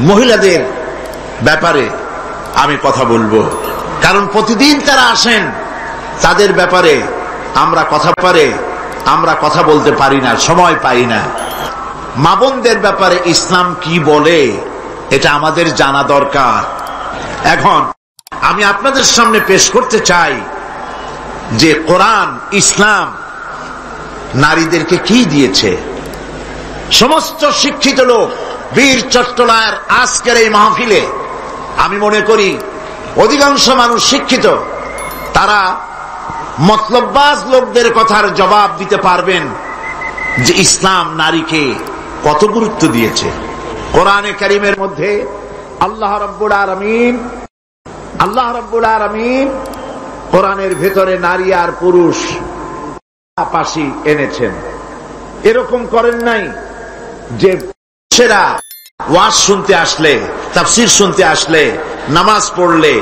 মহিলাদের ব্যাপারে আমি কথা বলবো, কারণ প্রতিদিন তারা আসেন, তাদের ব্যাপারে আমরা কথা বলতে পারি না, সময় পাই না। মা বোনদের ব্যাপারে ইসলাম কি বলে এটা আমাদের জানা দরকার। এখন আমি আপনাদের সামনে পেশ করতে চাই যে কোরআন, ইসলাম নারীদেরকে কি দিয়েছে। সমস্ত শিক্ষিত লোক বীর চট্টলার আজকের এই মাহফিলে আমি মনে করি অধিকাংশ মানুষ শিক্ষিত, তারা মতলববাজ লোকদের কথার জবাব দিতে পারবেন যে ইসলাম নারীকে কত গুরুত্ব দিয়েছে। কোরআনে কারীমের মধ্যে আল্লাহ রাব্বুল আলামিন কোরআনের ভেতরে নারী আর পুরুষ পাশাপাশি এনেছেন। এরকম করেন নাই যে পুরুষেরা ওয়াজ শুনতে আসলে, তাফসীর শুনতে আসলে, নামাজ পড়লে,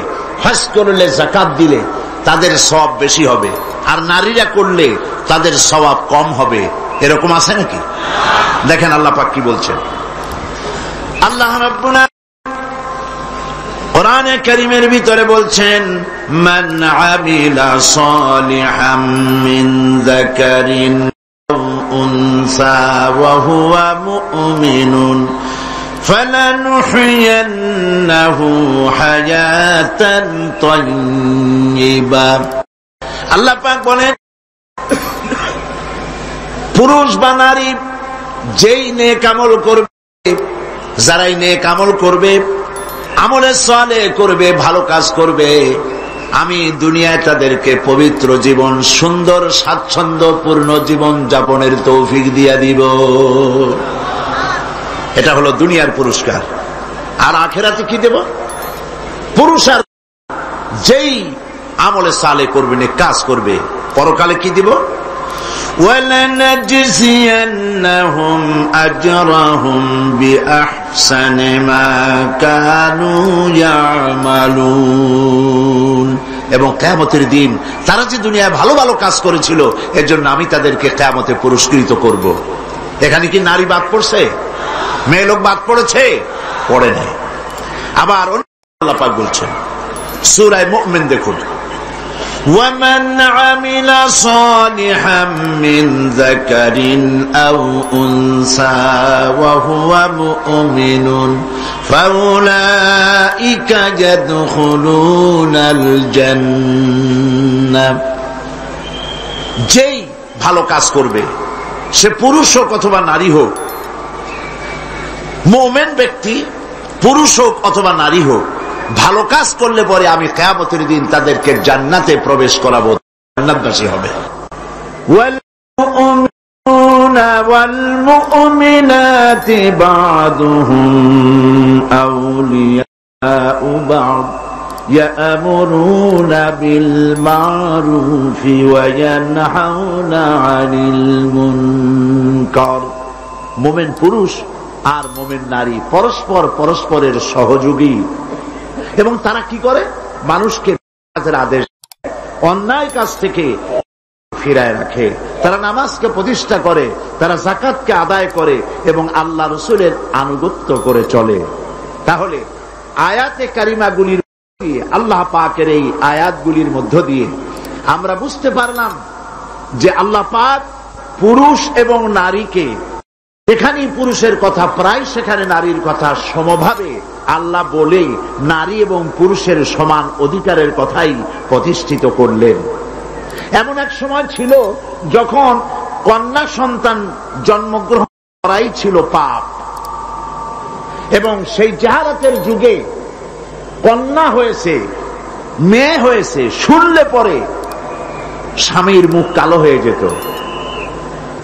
হজ করলে, যাকাত দিলে তাদের সওয়াব বেশি হবে, আর নারীরা করলে তাদের সওয়াব কম হবে। এরকম আছে নাকি? দেখেন আল্লাহ পাক কি বলছেন। আল্লাহ রাব্বুল কোরআনে কারীমের ভিতরে বলছেন, মান আমিলা সালিহাম মিন যাকারিন আও উনসা ওয়া হুয়া মুমিনুন ফালানুহইয়ান্নাহু হায়াতান তাইয়্যিবা। আল্লাহ পাক বলেন, পুরুষ বা নারী যেই নেক আমল করবে, যারাই নেক আমল করবে, আমলে সালেহ করবে, ভালো কাজ করবে, আমি দুনিয়ায় তাদেরকে পবিত্র জীবন, সুন্দর স্বাচ্ছন্দ্যপূর্ণ জীবন যাপনের তৌফিক দিয়া দিব। এটা হলো দুনিয়ার পুরস্কার। আর আখিরাতে কি দেব? পুরুষ আর যেই আমলে সালেহ করবে, নেক কাজ করবে, পরকালে কি দিব? وَلَنَجْزِيَنَّهُمْ أَجْرَهُمْ بِأَحْسَنِ مَا كَانُوا يَعْمَلُونَ। এবং কিয়ামতের দিন তারা যে দুনিয়ায় ভালো ভালো কাজ করেছিল, এর জন্য আমি তাদেরকে কিয়ামতে পুরস্কৃত করব। এখানে কি নারী বাদ পড়ছে? মেয়ে লোক বাদ পড়েছে? পড়ে নাই। আবার আল্লাহ পাক বলছেন সূরা মুমিন, দেখুন, وَمَنْ عَمِلَ صَالِحًا مِنْ ذَكَرٍ أَوْ أُنْثَى وَهُوَ مُؤْمِنٌ فَأُولَئِكَ يَدْخُلُونَ الْجَنَّةَ। যেই ভালো কাজ করবে, সে পুরুষ হোক অথবা নারী হোক, মুমিন ব্যক্তি পুরুষ হোক অথবা নারী হোক, ভালো কাজ করলে পরে আমি কিয়ামতের দিন তাদেরকে জান্নাতে প্রবেশ করাবো, জান্নাতবাসী হবে। ওয়াল-মুমিনুনা ওয়াল-মুমিনাতি বা'দুহুম আউলিয়াউ বা'দ ইয়া'মুরুনা বিল মা'রুফি ওয়া ইয়ানহাউনা 'আনিল মুনকার। মুমিন পুরুষ আর মুমিন নারী পরস্পরের সহযোগী, এবং তারা কি করে? মানুষকে কাজের আদেশ, অন্যায় কাজ থেকে ফিরায় রাখে। তারা নামাজকে প্রতিষ্ঠা করে, তারা যাকাতকে আদায় করে এবং আল্লাহ রাসূলের আনুগত্য করে চলে। তাহলে আয়াতে কারিমাগুলির, আল্লাহ পাকের এই আয়াতগুলির মধ্য দিয়ে আমরা বুঝতে পারলাম যে আল্লাহ পাক পুরুষ এবং নারীকে, যেখানেই পুরুষের কথা প্রায় সেখানে নারীর কথা সমভাবে আল্লাহ বলেই নারী এবং পুরুষের সমান অধিকারের কথাই প্রতিষ্ঠিত করলেন। এমন এক সময় ছিল যখন কন্যা সন্তান জন্মগ্রহণ করাই ছিল পাপ, এবং সেই জাহালাতের যুগে কন্যা হয়েছে, মেয়ে হয়েছে, শুনলে পরে স্বামীর মুখ কালো হয়ে যেত,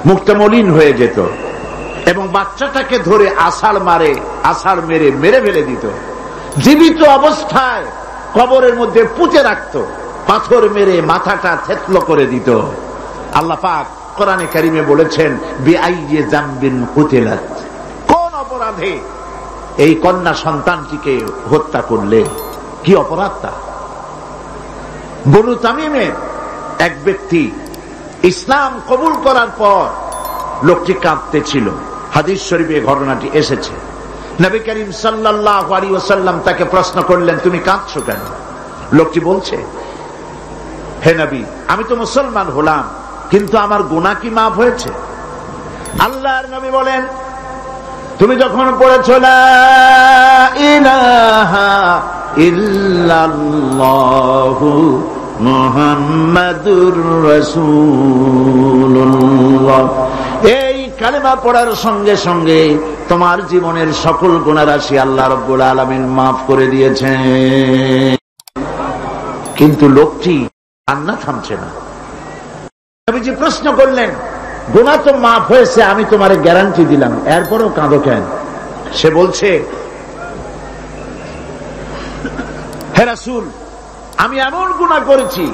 মুখটা মলিন হয়ে যেত, এবং বাচ্চাটাকে ধরে আষাঢ় মেরে ফেলে দিত। জীবিত অবস্থায় কবরের মধ্যে পুঁতে রাখত, পাথর মেরে মাথাটা থেতলো করে দিত। আল্লাহ পাক কোরআনে কারিমে বলেছেন, বিআইয়ি যামবিন কুতিলাত, কোন অপরাধে এই কন্যা সন্তানটিকে হত্যা করলে? কি অপরাধটা? বনু তামিমের এক ব্যক্তি ইসলাম কবুল করার পর লোকটি কাঁদতেছিল। হাদিস শরীফে ঘটনাটি এসেছে। নবী করিম সাল্লাল্লাহু আলাইহি ওয়াসাল্লাম তাকে প্রশ্ন করলেন, তুমি কাঁদছো কেন? লোকটি বলছে, হে নবী, আমি তো মুসলমান হলাম, কিন্তু আমার গুনাহ কি মাফ হয়েছে? আল্লাহর নবী বলেন, তুমি যখন পড়েছো লা ইলাহা ইল্লাল্লাহু মুহাম্মাদুর রাসূলুল্লাহ, এই কালেমা পড়ার সঙ্গে সঙ্গে তোমার জীবনের সকল গুনাহ রাশি আল্লাহ রাব্বুল আলামিন মাফ করে দিয়েছেন। কিন্তু লোকটি কান্না থামছে না। নবীজি প্রশ্ন করলেন, গুনাহ তো মাফ হয়েছে, আমি তোমারে গ্যারান্টি দিলাম, এরপরও কাঁদো কেন? সে বলছে, হে রাসূল, আমি এমন গুনাহ করেছি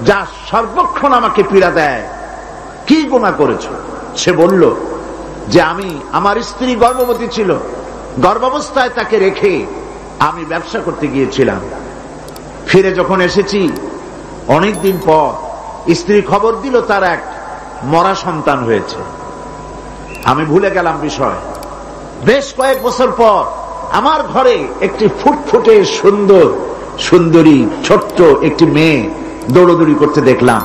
যা সর্বক্ষণ আমাকে পীড়া দেয়। কি গুনাহ করেছো? সে বলল যে আমি, আমার স্ত্রী গর্ভবতী ছিল, গর্ভাবস্থায় তাকে রেখে আমি ব্যবসা করতে গিয়েছিলাম। ফিরে যখন এসেছি অনেকদিন পর স্ত্রী খবর দিল তার এক মরা সন্তান হয়েছে। আমি ভুলে গেলাম বিষয়। বেশ কয়েক বছর পর আমার ঘরে একটি ফুটফুটে সুন্দরী ছোট্ট একটি মেয়ে দৌড়দৌড়ি করতে দেখলাম।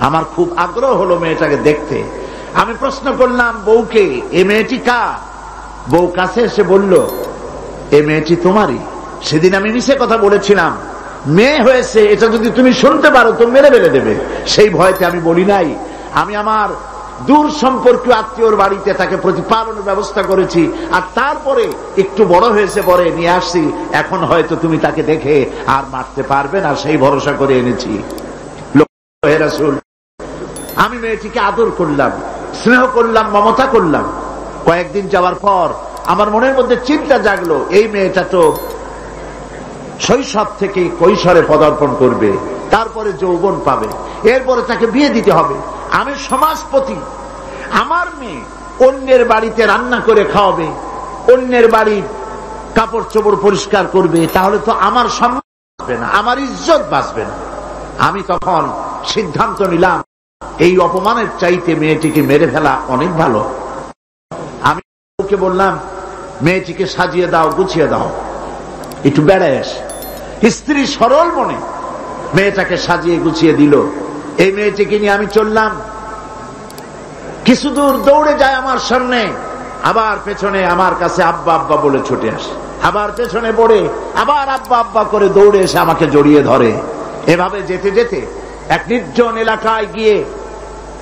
আমার খুব আগ্রহ হলো মেয়েটাকে দেখতে। আমি প্রশ্ন করলাম বউকে, এ মেয়েটি কার? বউ কাছে এসে বলল, এ মেয়েটি তোমারই। সেদিন আমি মিছে কথা বলেছিলাম, মেয়ে হয়েছে এটা যদি তুমি শুনতে পারো তো মেরে ফেলে দেবে, সেই ভয়তে আমি বলি নাই। আমি আমার দূর সম্পর্কীয় আত্মীয়র বাড়িতে তাকে প্রতিপালনের ব্যবস্থা করেছি, আর তারপরে একটু বড় হয়েছে পরে নিয়ে আসছি। এখন হয়তো তুমি তাকে দেখে আর মারতে পারবে না, সেই ভরসা করে এনেছি। হে রাসূল, আমি মেয়েটিকে আদর করলাম, স্নেহ করলাম, মমতা করলাম। কয়েকদিন যাওয়ার পর আমার মনের মধ্যে চিন্তা জাগলো, এই মেয়েটা তো শৈশব থেকে কৈশোরে পদার্পণ করবে, তারপরে যৌবন পাবে, এরপরে তাকে বিয়ে দিতে হবে। আমি সমাজপতি, আমার মেয়ে অন্যের বাড়িতে রান্না করে খাওয়াবে, অন্যের বাড়ির কাপড় চোপড় পরিষ্কার করবে, তাহলে তো আমার সম্মান বাঁচবে না, আমার ইজ্জত বাঁচবে না। আমি তখন সিদ্ধান্ত নিলাম, এই অপমানের চাইতে মেয়েটিকে মেরে ফেলা অনেক ভালো। আমি ওকে বললাম, মেয়েটিকে সাজিয়ে দাও, গুছিয়ে দাও, একটু বেড়ায় আস। স্ত্রী সরল মনে মেয়েটাকে সাজিয়ে গুছিয়ে দিল। এই মেয়েটিকে নিয়ে আমি চললাম। কিছু দূর দৌড়ে যায় আমার সামনে, আবার পেছনে আমার কাছে আব্বা আব্বা বলে ছুটে আসে, আবার পেছনে পড়ে, আবার আব্বা আব্বা করে দৌড়ে এসে আমাকে জড়িয়ে ধরে। এভাবে যেতে যেতে এক নির্জন এলাকায় গিয়ে,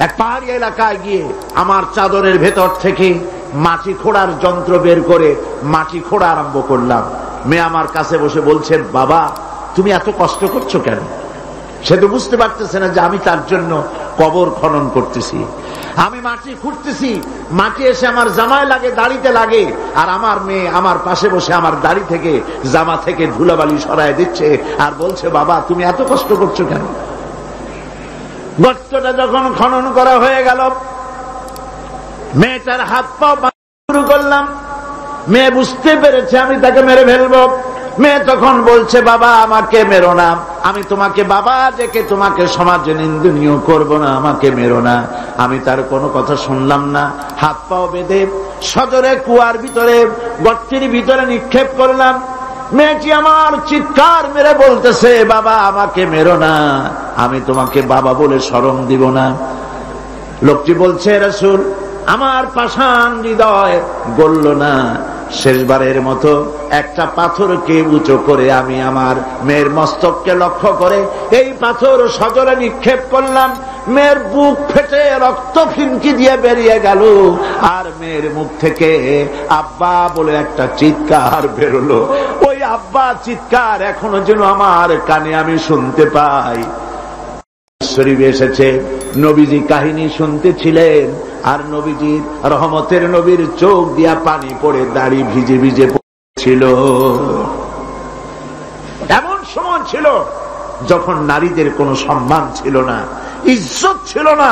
এক পাহাড়ি এলাকায় গিয়ে আমার চাদরের ভেতর থেকে মাটি খোঁড়ার যন্ত্র বের করে মাটি খোঁড়া আরম্ভ করলাম। মেয়ে আমার কাছে বসে বলছেন, বাবা তুমি এত কষ্ট করছো কেন? সে তো বুঝতে পারতেছে না যে আমি তার জন্য কবর খনন করতেছি। আমি মাটি খুঁড়তেছি, মাটি এসে আমার জামায় লাগে, দাড়িতে লাগে, আর আমার মেয়ে আমার পাশে বসে আমার দাড়ি থেকে, জামা থেকে ধুলাবালি সরায় দিচ্ছে আর বলছে, বাবা তুমি এত কষ্ট করছো কেন? গর্তটা যখন খনন করা হয়ে গেল, মেয়েটার হাত পা শুরু করলাম। মেয়ে বুঝতে পেরেছে আমি তাকে মেরে ফেলবো। মেয়ে তখন বলছে, বাবা আমাকে মেরো না, আমি তোমাকে বাবা ডেকে তোমাকে সমাজে নিন্দনীয় করব না, আমাকে মেরো না। আমি তার কোনো কথা শুনলাম না। হাত পাও বেঁধে সজরে কুয়ার ভিতরে, গর্তের ভিতরে নিক্ষেপ করলাম। মেয়েটি আমার চিৎকার মেরে বলতেছে, বাবা আমাকে মেরো না, আমি তোমাকে বাবা বলে শরম দিব না। লোকটি বলছে, রাসূল আমার পাষাণ হৃদয় গলল না। শেষবারের মতো একটা পাথরকে উঁচু করে আমি আমার মেয়ের মস্তককে লক্ষ্য করে এই পাথর সজরে নিক্ষেপ করলাম। মেয়ের বুক ফেটে রক্ত ফিনকি দিয়ে বেরিয়ে গেল, আর মেয়ের মুখ থেকে আব্বা বলে একটা চিৎকার বেরোলো। ওই আব্বা চিৎকার এখনো যেন আমার কানে আমি শুনতে পাই। শরীফে এসেছে, নবীজি কাহিনী শুনতেছিলেন, আর নবীজির রহমতের নবীর চোখ দিয়া পানি পড়ে দাড়ি ভিজে ভিজে পড়ছিল। এমন সময় ছিল যখন নারীদের কোনো সম্মান ছিল না, ইজ্জত ছিল না।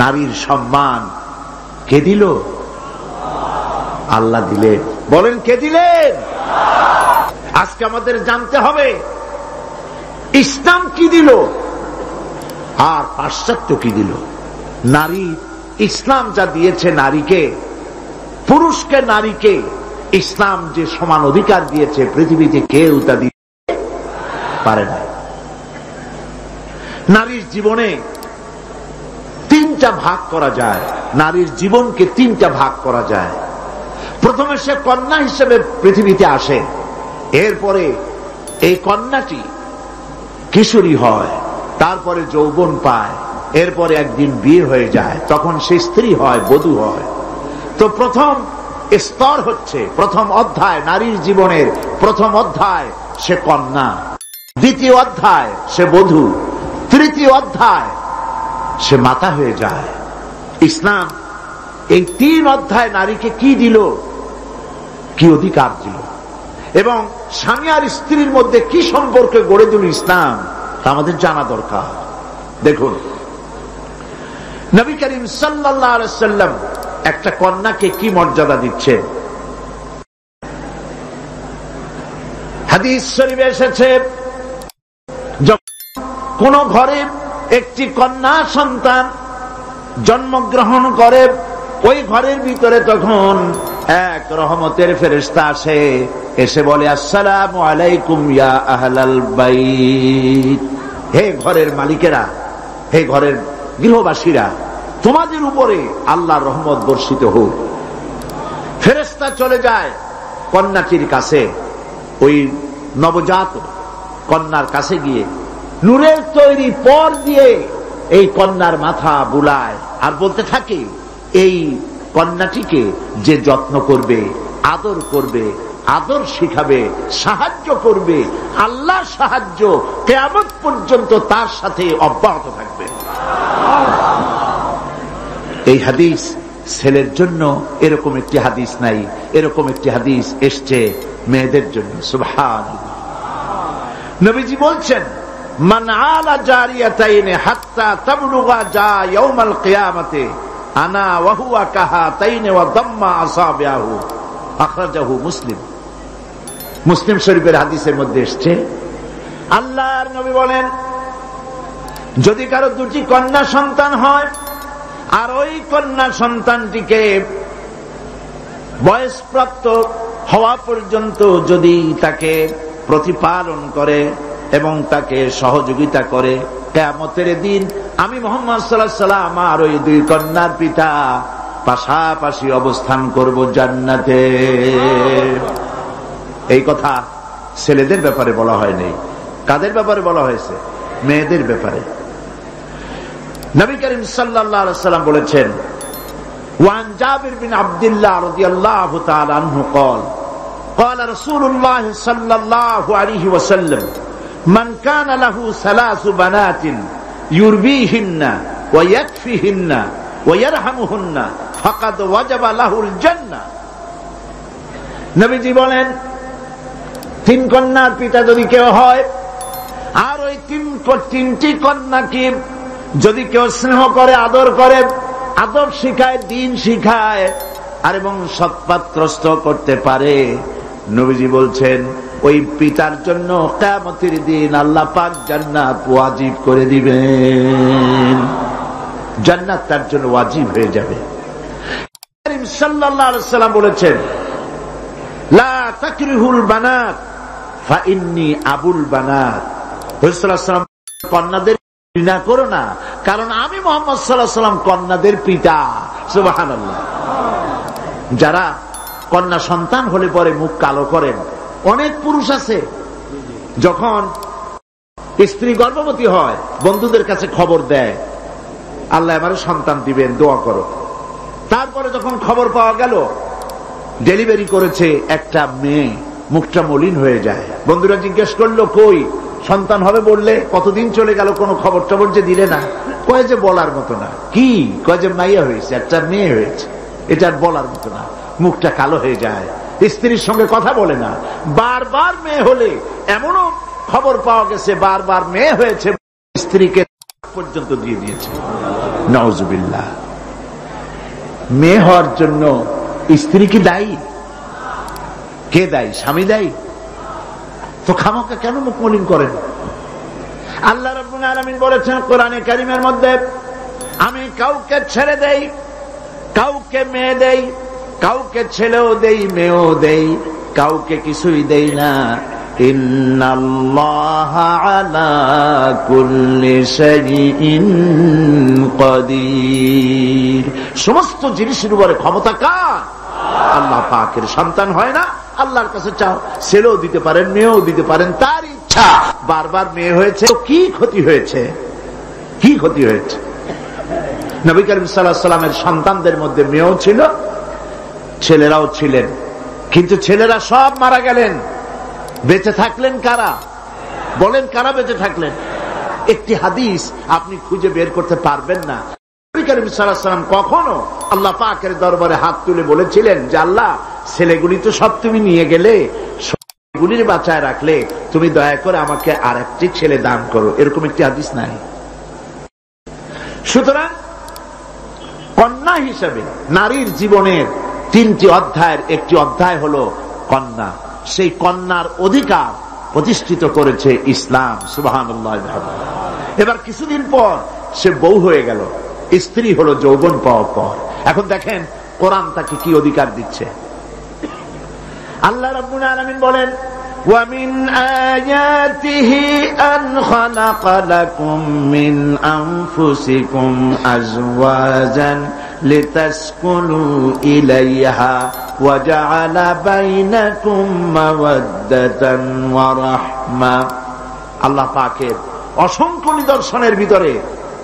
নারীর সম্মান কে দিল? আল্লাহ দিলেন। বলেন কে দিলেন? আজকে আমাদের জানতে হবে ইসলাম কি দিল আর পাশ্চাত্য কি দিল। নারী, ইসলাম যা দিয়েছে নারীকে, পুরুষকে নারীকে ইসলাম যে সমান অধিকার দিয়েছে পৃথিবীতে কেউ তা দিতে পারে না। নারীর জীবনে তিনটা ভাগ করা যায়, নারীর জীবনকে তিনটা ভাগ করা যায়। প্রথমে সে কন্যা হিসেবে পৃথিবীতে আসে, এরপরে এই কন্যাটি কিশোরী হয়, তারপরে যৌবন পায়, এরপরে একদিন বিয়ে হয়ে যায়, তখন সে স্ত্রী হয়, বধূ হয়। তো প্রথম স্তর হচ্ছে, প্রথম অধ্যায় নারীর জীবনের প্রথম অধ্যায় সে কন্যা, দ্বিতীয় অধ্যায় সে বধূ, তৃতীয় অধ্যায় সে মাতা হয়ে যায়। ইসলাম এই 3 অধ্যায় নারীকে কি দিল, কি অধিকার দিল, এবং স্বামী আর স্ত্রীর মধ্যে কি সম্পর্ক গড়ে দিল ইসলাম, তা আমাদের জানা দরকার। দেখুন, নবী করিম সাল্লাল্লাহু আলাইহি ওয়াসাল্লাম একটা কন্যাকে কি মর্যাদা দিচ্ছে। হাদিস শরীফে এসেছে, কোন ঘরে একটি কন্যা সন্তান জন্মগ্রহণ করে, ওই ঘরের ভিতরে তখন এক রহমতের ফেরেশতা আসে, এসে বলে, আসসালামু আলাইকুম ইয়া আহলাল বাইত, হে ঘরের মালিকেরা, হে ঘরের গৃহবাসীরা, তোমাদের উপরে আল্লাহর রহমত বর্ষিত হোক। ফেরেশতা চলে যায় কন্যাটির কাছে, ওই নবজাত কন্যার কাছে গিয়ে নূরের তৈরি পর দিয়ে এই কন্যার মাথা বুলায় আর বলতে থাকে, এই কন্যাটিকে যে যত্ন করবে, আদর করবে, আদর শিখাবে, সাহায্য করবে, আল্লাহর সাহায্য কিয়ামত পর্যন্ত তার সাথে অব্যাহত থাকবে। এই হাদিস ছেলের জন্য এরকম একটি হাদিস নাই, এরকম একটি হাদিস এসছে মেয়েদের জন্য। সুবহানাল্লাহ। নবীজি বলছেন, মান আলা জারিয়াতাইন হাত্তা তাবলুগা জা ইয়াউমাল কিয়ামাতি আনা ওয়া হুয়া কাহাতাইন ওয়া দাম্মা আসাবিহু, আখরাজাহু মুসলিম। মুসলিম শরীফের হাদিসের মধ্যে এসেছে, আল্লাহর নবী বলেন, যদি কারো 2টি কন্যা সন্তান হয় আর ওই কন্যা সন্তানটিকে বয়সপ্রাপ্ত হওয়া পর্যন্ত যদি তাকে প্রতিপালন করে এবং তাকে সহযোগিতা করে, কিয়ামতের দিন আমি মুহাম্মদ সাল্লাল্লাহু আলাইহি ওয়াসাল্লাম আর ওই 2 কন্যার পিতা পাশাপাশি অবস্থান করব জান্নাতে। এই কথা ছেলেদের ব্যাপারে বলা হয়নি, কাদের ব্যাপারে বলা হয়েছে? মেয়েদের ব্যাপারে। নবী করিম সাল্লাল্লাহু আলাইহি ওয়াসাল্লাম বলেছেন, ওয়ান জাবির বিন আব্দুল্লাহ রাদিয়াল্লাহু তাআলা আনহু قال قال رسول الله صلى الله عليه وسلم من كان له 3 بنات يربيهن ويكفيهن ويرحمهن فقد وجب له الجنة। নবীজি বলেন, 3 কন্যার পিতা যদি কেউ হয় আর ওই 3টি কন্যাকে যদি কেউ স্নেহ করে, আদর করে, আদব শিখায়, দিন শিখায় আর এবং সৎপাত্রস্থ করতে পারে, নবীজি বলছেন ওই পিতার জন্য কিয়ামতের দিন আল্লাহ পাক জান্নাত ওয়াজিব করে দিবেন, জান্নাত তার জন্য ওয়াজিব হয়ে যাবে। সাল্লাল্লাহু আলাইহি ওয়াসাল্লাম বলেছেন, লা তাকরিহুল বানাত ফা ইন্নী আবুল বানাত। রাসূলুল্লাহ সাল্লাল্লাহু আলাইহি ওয়াসাল্লাম, কন্যাদের ঘৃণা করো না, কারণ আমি মুহাম্মদ সাল্লাল্লাহু আলাইহি ওয়াসাল্লাম কন্যাদের পিতা। সুবহানাল্লাহ। যারা কন্যা সন্তান হলে পরে মুখ কালো করেন, অনেক পুরুষ আছে যখন স্ত্রী গর্ভবতী হয় বন্ধুদের কাছে খবর দেয়, আল্লাহ আমারে সন্তান দিবেন, দোয়া করো। তারপরে যখন খবর পাওয়া গেল ডেলিভারি করেছে একটা মেয়ে, মুখটা মলিন হয়ে যায়। বন্ধুরা জিজ্ঞেস করলো, কই সন্তান হবে বললে, কতদিন চলে গেল, কোনো খবর টবর যে দিলে না। কয় যে বলার মতো না। কি? কয় যে মাইয়া হয়েছে, একটা মেয়ে হয়েছে, এটা বলার মতো না। মুখটা কালো হয়ে যায়, স্ত্রীর সঙ্গে কথা বলে না। বারবার মেয়ে হলে, এমনও খবর পাওয়া গেছে বারবার মেয়ে হয়েছে, স্ত্রীকে পর্যন্ত দিয়ে দিয়েছে। নাউজুবিল্লাহ। মেয়ে হওয়ার জন্য স্ত্রী কি দায়ী? কে দায়ী? স্বামী দায়ী? তো খামোকা কেন মুখ মলিন করেন? আল্লাহ রাব্বুল আলামিন বলেছেন কোরআনে কারীমের মধ্যে, আমি কাউকে ছেড়ে দেই, কাউকে মেয়ে দেই, কাউকে ছেলেও দেই, মেয়েও দেই, কাউকে কিছুই দেই না। ইন্নাল্লাহা আলা কুল্লি শাইইন কাদির। সমস্ত জিনিসের উপরে ক্ষমতা কার? আল্লাহ পাকের। সন্তান হয় না, আল্লাহর কাছে চাও, ছেলেও দিতে পারেন, মেয়েও দিতে পারেন, তার ইচ্ছা। বারবার মেয়ে হয়েছে তো কি ক্ষতি হয়েছে? কি ক্ষতি হয়েছে? নবী করিম সাল্লাল্লাহু আলাইহি ওয়াসাল্লামের সন্তানদের মধ্যে মেয়েও ছিল, ছেলেরাও ছিলেন, কিন্তু ছেলেরা সব মারা গেলেন। বেঁচে থাকলেন কারা? বলেন, কারা বেঁচে থাকলেন? একটি হাদিস আপনি খুঁজে বের করতে পারবেন না। নবী করিম সাল্লাল্লাহু আলাইহি ওয়াসাল্লাম কখনো আল্লাহ পাকের দরবারে হাত তুলে বলেছিলেন যে আল্লাহ, ছেলেগুলি তো সব তুমি নিয়ে গেলে, সবগুলির বাঁচায় রাখলে, তুমি দয়া করে আমাকে আর একটি ছেলে দান করো। এরকম একটি হাদিস নাই। সুতরাং কন্যা হিসেবে নারীর জীবনের 3টি অধ্যায়ের একটি অধ্যায় হলো কন্যা। সেই কন্যার অধিকার প্রতিষ্ঠিত করেছে ইসলাম। সুবহানাল্লাহ। এবার কিছুদিন পর সে বউ হয়ে গেল, স্ত্রী হলো যৌবন পাওয়ার পর। এখন দেখেন কোরআন তাকে কি অধিকার দিচ্ছে। আল্লাহ রাব্বুল আলামিন বলেন, وَمِنْ آيَاتِهِ أَنْ خَلَقَ لَكُم مِّنْ أَنفُسِكُمْ أَزْوَاجًا لِتَسْكُنُوا إِلَيْهَا وَجَعَلَ بَيْنَكُم مَّوَدَّةً وَرَحْمَةً। আল্লাহ পাকের অসংখ্য নিদর্শনের ভিতরে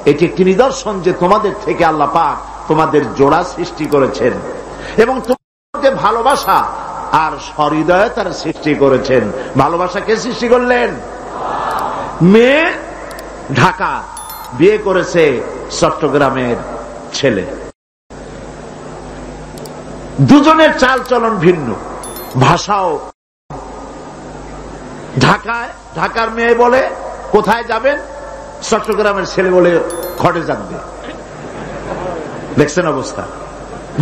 এটি একটি নিদর্শন যে তোমাদের থেকে আল্লাহ পাক তোমাদের জোড়া সৃষ্টি করেছেন এবং তোমাদের ভালোবাসা আর সহৃদয়তার সৃষ্টি করেছেন। ভালোবাসা কে সৃষ্টি করলেন? মেয়ে ঢাকা, বিয়ে করেছে চট্টগ্রামের ছেলে। দুজনের চাল চলন ভিন্ন, ভাষাও। ঢাকার মেয়ে বলে কোথায় যাবেন, চট্টগ্রামের ছেলে বলে খটে যাবে। দেখছেন অবস্থা?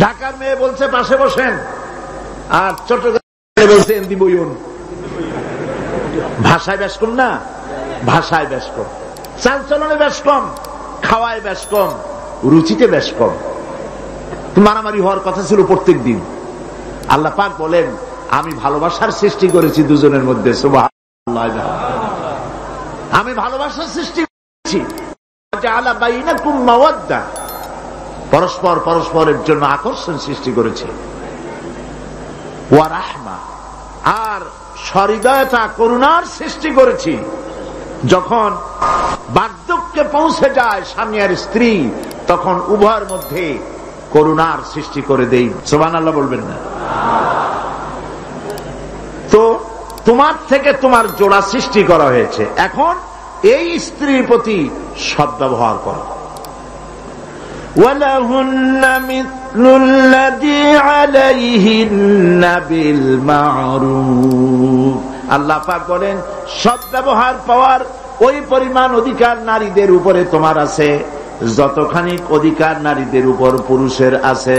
ঢাকার মেয়ে বলছে পাশে বসেন, আর চট্টগ্রাম বলছে এন্দি বইন। ভাষায় বেশ কম না? ভাষায় বেশ কম, চালচলনে বেশ কম, খাওয়ায় বেশ কম, রুচিতে বেশ কম। মারামারি হওয়ার কথা ছিল প্রত্যেক দিন। আল্লাহ পাক বলেন, আমি ভালোবাসার সৃষ্টি করেছি দুজনের মধ্যে। সুবহানাল্লাহ। আমি ভালোবাসার সৃষ্টি করেছি, জাআলা বাইনাকুম মাওয়াদ্দা, পরস্পর পরস্পরের জন্য আকর্ষণ সৃষ্টি করেছি, ওয়া রাহমা, আর সহৃদয়তা করুণার সৃষ্টি করেছি। যখন বার্ধক্যে পৌঁছে যায় স্বামী আর স্ত্রী, তখন উভয়ের মধ্যে করুণার সৃষ্টি করে দেই। সুবহানাল্লাহ বলবেন না? তো তোমার থেকে তোমার জোড়া সৃষ্টি করা হয়েছে, এখন এই স্ত্রীর প্রতি সদ্ব্যবহার করো। وَلَهُنَّ مِثْلُ الَّذِي عَلَيْهِنَّ بِالْمَعْرُوفِ। আল্লাহ পাক বলেন, সদ্ব্যবহার পাওয়ার ওই পরিমাণ অধিকার নারীদের উপরে তোমার আছে যতখানি অধিকার নারীদের উপর পুরুষের আছে।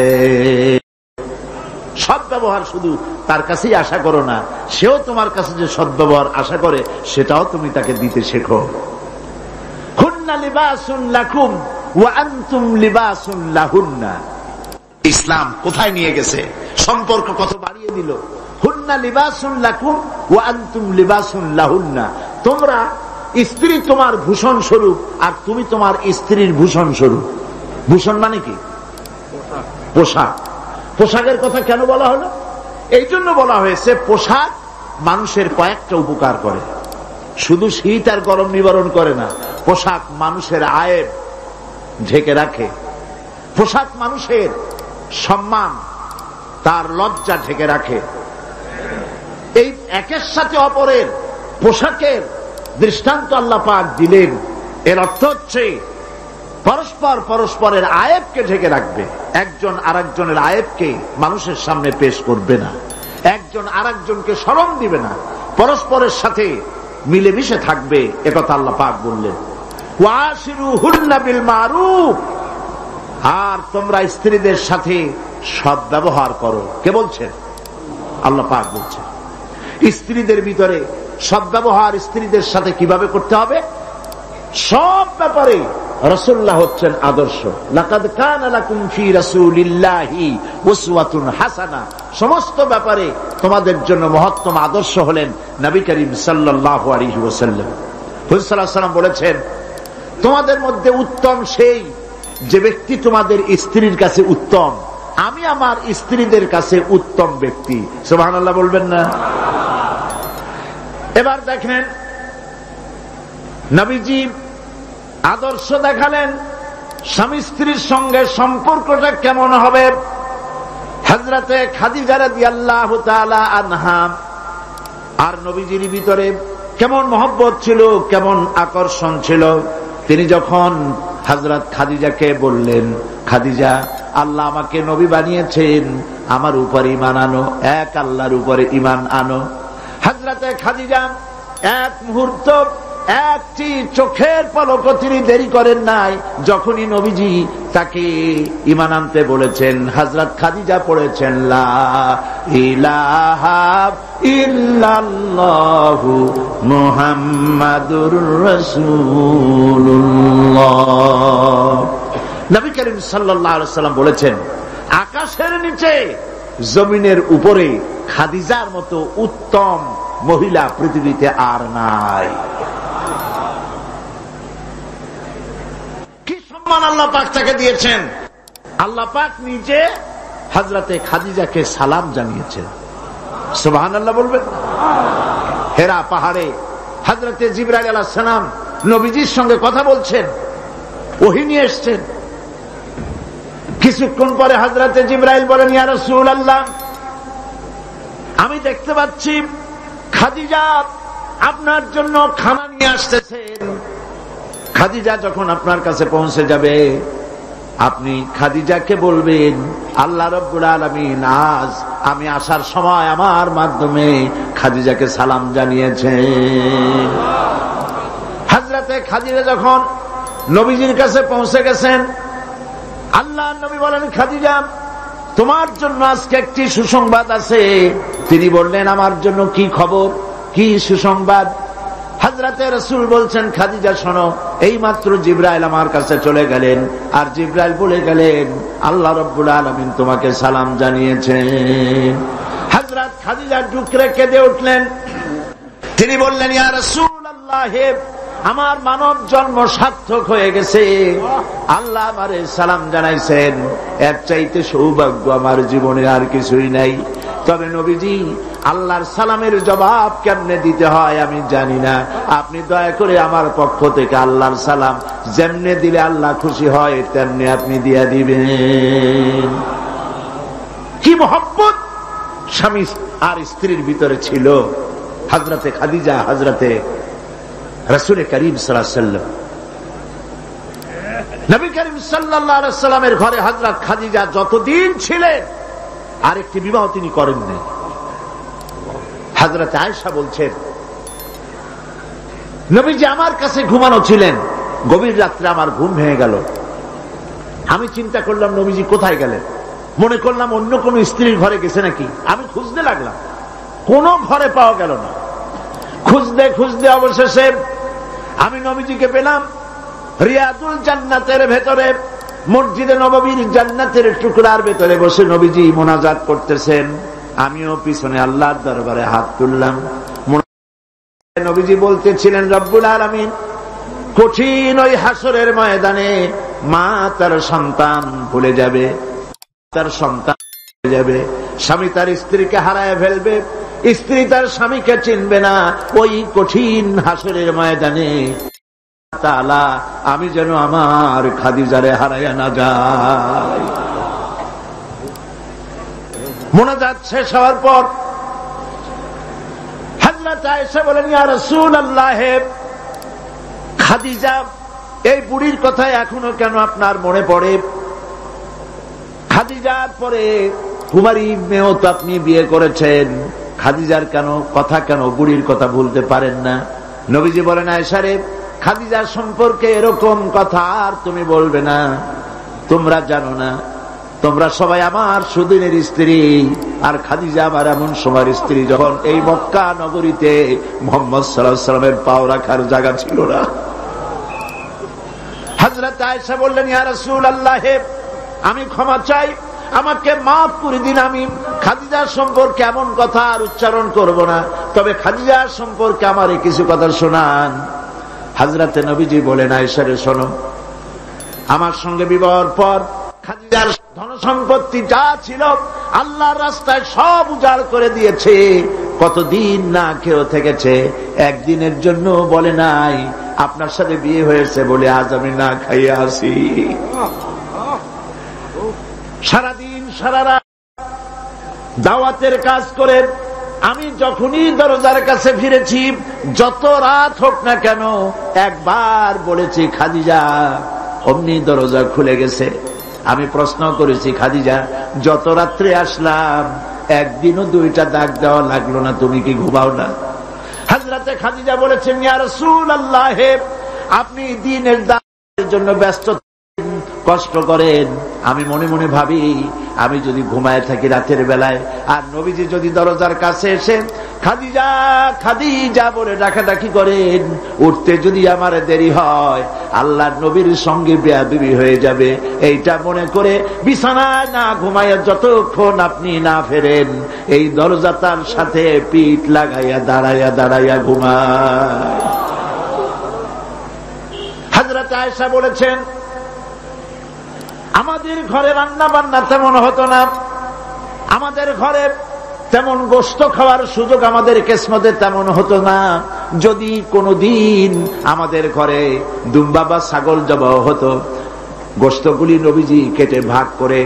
সদ্ব্যবহার শুধু তার কাছেই আশা করো না, সেও তোমার কাছে যে সদ্ব্যবহার আশা করে সেটাও তুমি তাকে দিতে শেখো। হুন্না লিবাসুন লাকুম ওয়া আনতুম লিবাসুন লাহুন্না। ইসলাম কোথায় নিয়ে গেছে? সম্পর্ক কত বাড়িয়ে দিল। হুন্না লিবাসুন লাকুম ওয়া আনতুম লিবাসুন লাহুন্না। তোমরা, স্ত্রী তোমার ভূষণ স্বরূপ আর তুমি তোমার স্ত্রীর ভূষণ স্বরূপ। ভূষণ মানে কি? পোশাক। পোশাকের কথা কেন বলা হলো? এই জন্য বলা হয়েছে, পোশাক মানুষের কয়েকটা উপকার করে, শুধু শীত আর গরম নিবারণ করে না। পোশাক মানুষের আয়েব ঢেকে রাখে, পোশাক মানুষের সম্মান, তার লজ্জা ঢেকে রাখে। এই একের সাথে অপরের পোশাকের দৃষ্টান্ত আল্লাহ পাক দিলেন। এর অর্থ হচ্ছে পরস্পর পরস্পরের আয়েবকে ঢেকে রাখবে, একজন আরেকজনের আয়েবকে মানুষের সামনে পেশ করবে না, একজন আরেকজনকে শরম দিবে না, পরস্পরের সাথে মিলেমিশে থাকবে, একথা আল্লাহ পাক বললেন। ওয়াশিরুহুন্না বিল মারুফ, আর তোমরা স্ত্রীদের সাথে সদ্ব্যবহার করো। কে বলছেন? আল্লাহ পাক বলছেন। স্ত্রীদের ভিতরে সদ্ব্যবহার স্ত্রীদের সাথে কিভাবে করতে হবে? সব ব্যাপারে রাসূলুল্লাহ হচ্ছেন আদর্শ। লাকাদ কানা লাকুম ফি রাসূলিল্লাহি উসওয়াতুন হাসানা, সমস্ত ব্যাপারে তোমাদের জন্য মহত্তম আদর্শ হলেন নবী করিম সাল্লাল্লাহু আলাইহি ওয়াসাল্লাম। হুজুর সাল্লাল্লাহু আলাইহি ওয়াসাল্লাম বলেছেন, তোমাদের মধ্যে উত্তম সেই যে ব্যক্তি তোমাদের স্ত্রীর কাছে উত্তম, আমি আমার স্ত্রীদের কাছে উত্তম ব্যক্তি। সুবহানাল্লাহ বলবেন না? এবার দেখেন নবীজি আদর্শ দেখালেন স্বামী স্ত্রীর সঙ্গে সম্পর্কটা কেমন হবে। হযরতে খাদিজা রাদিয়াল্লাহু তাআলা আনহা আর নবীজির ভিতরে কেমন মহব্বত ছিল, কেমন আকর্ষণ ছিল। তিনি যখন হযরত খাদিজাকে বললেন, খাদিজা, আল্লাহ আমাকে নবী বানিয়েছেন, আমার উপর ঈমান আনো, এক আল্লাহর উপরে ঈমান আনো। হযরতে খাদিজা এক মুহূর্ত, একটি চোখের পলকও তিনি দেরি করেন নাই। যখনই নবীজি তাকে ঈমান আনতে বলেছেন, হযরত খাদিজা পড়েছেন লা ইলাহা ইল্লাল্লাহু মুহাম্মাদুর রাসূলুল্লাহ। নবী করিম সাল্লাল্লাহু আলাইহি ওয়াসাল্লাম বলেছেন, আকাশের নিচে জমিনের উপরে খাদিজার মতো উত্তম মহিলা পৃথিবীতে আর নাই। কি সম্মান আল্লাহ পাক তাকে দিয়েছেন। আল্লাহ পাক নিজে হযরতে খাদিজাকে সালাম জানিয়েছেন। সুবহানাল্লাহ বলবেন? হেরা পাহাড়ে হযরতে জিবরাইল আলাইহিস সালাম নবীজির সঙ্গে কথা বলছেন, ওহী নিয়ে এসেছেন। কিছুক্ষণ পরে হযরতে জিবরাইল বলেন, ইয়া রাসূলুল্লাহ, আমি দেখতে পাচ্ছি খাদিজা আপনার জন্য খানা নিয়ে আসতেছেন। খাদিজা যখন আপনার কাছে পৌঁছে যাবে, আপনি খাদিজাকে বলবেন, আল্লাহ রাব্বুল আলামিন আজ আমি আসার সময় আমার মাধ্যমে খাদিজাকে সালাম জানিয়েছেন। হযরতে খাদিজা যখন নবীজির কাছে পৌঁছে গেছেন, আল্লাহর নবী বলেন, খাদিজা, তোমার জন্য আজকে একটি সুসংবাদ আছে। তিনি বললেন, আমার জন্য কি খবর, কি সুসংবাদ? হযরতে রাসূল বলছেন, খাদিজা শোনো, এই মাত্র জিবরাইল আমার কাছে চলে গেলেন, আর জিবরাইল বলে গেলেন, আল্লাহ রাব্বুল আলামিন তোমাকে সালাম জানিয়েছেন। হযরত খাদিজা ডুকরে কেঁদে উঠলেন। তিনি বললেন, ইয়া রাসূলুল্লাহ, আমার মানব জন্ম সার্থক হয়ে গেছে, আল্লাহ আমারে সালাম জানাইছেন, এর চাইতে সৌভাগ্য আমার জীবনে আর কিছুই নাই। তবে নবীজি, আল্লাহর সালামের জবাব কেমনে দিতে হয় আমি জানি না, আপনি দয়া করে আমার পক্ষ থেকে আল্লাহর সালাম যেমনে দিলে আল্লাহ খুশি হয় তেমনি আপনি দিয়া দিবেন। কি মহব্বত স্বামী আর স্ত্রীর ভিতরে ছিল হযরতে খাদিজা, হযরতে রাসূল করিম সাল্লাল্লাহু আলাইহি ওয়াসাল্লাম। নবী করিম সাল্লাল্লাহু আলাইহি ওয়াসাল্লামের ঘরে হযরত খাদিজা যতদিন ছিলেন আরেকটি বিবাহ তিনি করেননি। হযরত আয়েশা বলছেন, নবীজি আমার কাছে ঘুমানো ছিলেন, গভীর রাত্রে আমার ঘুম ভেঙে গেল। আমি চিন্তা করলাম নবীজি কোথায় গেলেন, মনে করলাম অন্য কোন স্ত্রীর ঘরে গেছে নাকি। আমি খুঁজতে লাগলাম, কোন ঘরে পাওয়া গেল না। খুঁজতে খুঁজতে অবশেষে আমি নবীজিকে পেলাম রিয়াদুল জান্নাতের ভেতরে, মসজিদে নববীর জান্নাতের টুকরার ভেতরে বসে নবীজি মোনাজাত করতেছেন। আমিও পিছনে আল্লাহর দরবারে হাত তুললাম। নবীজি বলতেছিলেন, রব্বুল আলামিন কঠিন ওই হাসরের ময়দানে মা তার সন্তান ভুলে যাবে, তার সন্তান ভুলে যাবে, স্বামী তার স্ত্রীকে হারায় ফেলবে, স্ত্রী তার স্বামীকে চিনবে না। ওই কঠিন হাসরের ময়দানে তাআলা আমি যেন আমার খাদিজারে হারাইয়া না যাই। মোনাজাত শেষ হওয়ার পর হযরত আয়েশা বলেন, ইয়া রাসূলুল্লাহ, খাদিজা এই বুড়ির কথা এখনো কেন আপনার মনে পড়ে? খাদিজার পরে কুমারী মেয়েও তো আপনি বিয়ে করেছেন, খাদিজার কথা কেন বুড়ির কথা ভুলতে পারেন না? নবীজি বলেন, আয়েশা রে, খাদিজার সম্পর্কে এরকম কথা আর তুমি বলবে না। তোমরা জানো না, তোমরা সবাই আমার সুদিনের স্ত্রী, আর খাদিজা আমার এমন সময়ের স্ত্রী যখন এই মক্কা নগরীতে মুহাম্মদ সাল্লাল্লাহু আলাইহি ওয়াসাল্লামের পাও রাখার জায়গা ছিল না। হযরত আয়েশা বললেন, ইয়া রাসূলুল্লাহ, আমি ক্ষমা চাই, আমাকে মাফ করে দিন, আমি খাদিজার সম্পর্কে এমন কথা আর উচ্চারণ করব না, তবে খাদিজার সম্পর্কে আমারে কিছু কথা শোনান। হযরত নবীজি বলেন, আয়েশা রে শোনো, আমার সঙ্গে বিবাহের পর খাদিজার ধন সম্পত্তি যা ছিল আল্লাহর রাস্তায় সব উজাড় করে দিয়েছে। কতদিন না খেয়ে থেকেছে, একদিনের জন্য বলে নাই আপনার সাথে বিয়ে হয়েছে বলে আজ আমি না খাইয়া আসি। সারাদিন সারা রাত দাওয়াতের কাজ করে আমি যখনই দরজার কাছে ফিরেছি, যত রাত হোক না কেন, একবার বলেছি খাদিজা, অমনি দরজা খুলে গেছে। আমি প্রশ্ন করেছি, খাদিজা, যত রাত্রে আসলাম একদিনও দুইটা দাগ দেওয়া লাগলো না, তুমি কি ঘুমাও না? হযরতে খাদিজা বলেছেন, ইয়া রাসূলুল্লাহ, আপনি দিনের দাওয়াতের জন্য ব্যস্ত, কষ্ট করেন, আমি মনে মনে ভাবি আমি যদি ঘুমায় থাকি রাতের বেলায়, আর নবীজি যদি দরজার কাছে এসে খাদিজা খাদিজা বলে ডাকাডাকি করেন, উঠতে যদি আমার দেরি হয় আল্লাহর নবীর সঙ্গে বেয়াদবি হয়ে যাবে, এইটা মনে করে বিছানায় না ঘুমাইয়া যতক্ষণ আপনি না ফেরেন এই দরজাটার সাথে পিঠ লাগাইয়া দাঁড়াইয়া দাঁড়াইয়া ঘুমায়। হযরত আয়েশা বলেছেন, আমাদের ঘরে রান্না বান্না তেমন হতো না, আমাদের ঘরে তেমন গোশত খাওয়ার সুযোগ আমাদের কিসমতে তেমন হতো না। যদি কোনদিন আমাদের ঘরে দুম্বা বা ছাগল জবাই হতো, গোশতগুলি নবীজি কেটে ভাগ করে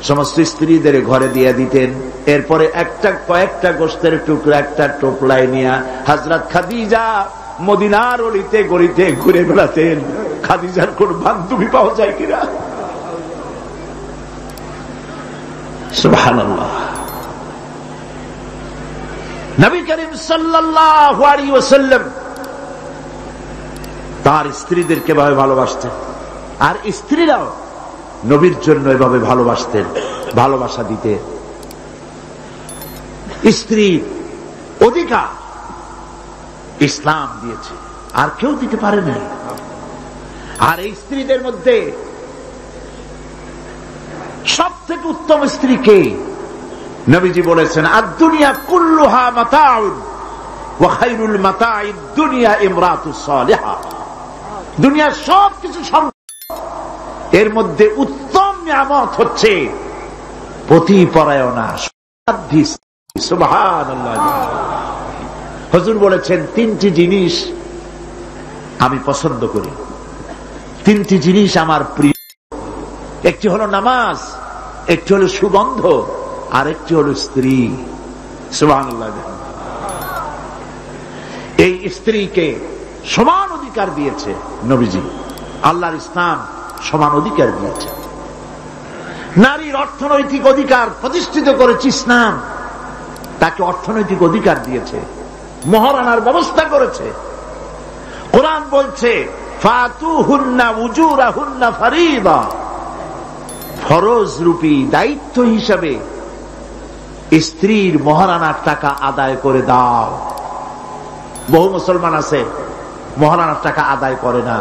সমস্ত স্ত্রীদের ঘরে দিয়ে দিতেন। এরপরে কয়েকটা গোশতের টুকরা একটা টোপলায় নিয়ে হযরত খাদিজা মদিনার অলিতে গলিতে ঘুরে বেড়াতেন। খাদিজার কোন বান্ধবী পাওয়া যায় কিনা? সুবহানাল্লাহ। নবী করিম সাল্লাল্লাহু আলাইহি ওয়াসাল্লাম তার স্ত্রীদেরকে এভাবে ভালোবাসতেন, আর স্ত্রীরাও নবীর জন্য এভাবে ভালোবাসতেন, ভালোবাসা দিতেন। স্ত্রীর অধিকার ইসলাম দিয়েছে, আর কেউ দিতে পারে না। আর এই স্ত্রীদের মধ্যে সব থেকে উত্তম স্ত্রী কে? নবীজি বলেছেন, আদ-দুনিয়া কুল্লুহা মাতাউন ওয়া খায়রুল মাতাইদ দুনিয়া ইমরাতুস সালিহা। দুনিয়ার সব কিছু সম্পদ, এর মধ্যে উত্তম নিয়ামত হচ্ছে পতিপরায়ণা। সুবহানাল্লাহ। হুজুর বলেছেন, তিনটি জিনিস আমি পছন্দ করি, তিনটি জিনিস আমার প্রিয়। একটি হলো নামাজ, একটি হলো সুগন্ধ, আর একটি হলো স্ত্রী। সুবহানাল্লাহ। এই স্ত্রীকে সমান অধিকার দিয়েছে নবীজি, আল্লাহর ইসলাম সমান অধিকার দিয়েছে। নারীর অর্থনৈতিক অধিকার প্রতিষ্ঠিত করেছে ইসলাম, তাকে অর্থনৈতিক অধিকার দিয়েছে, মহারানার ব্যবস্থা করেছে। কোরআন বলছে, ফাতুহুন্না উজুরাহুন্না ফারিদা, ফরজ রূপী দায়িত্ব হিসাবে স্ত্রীর মহারানার টাকা আদায় করে দাও। বহু মুসলমান আছে মহারানার টাকা আদায় করে না,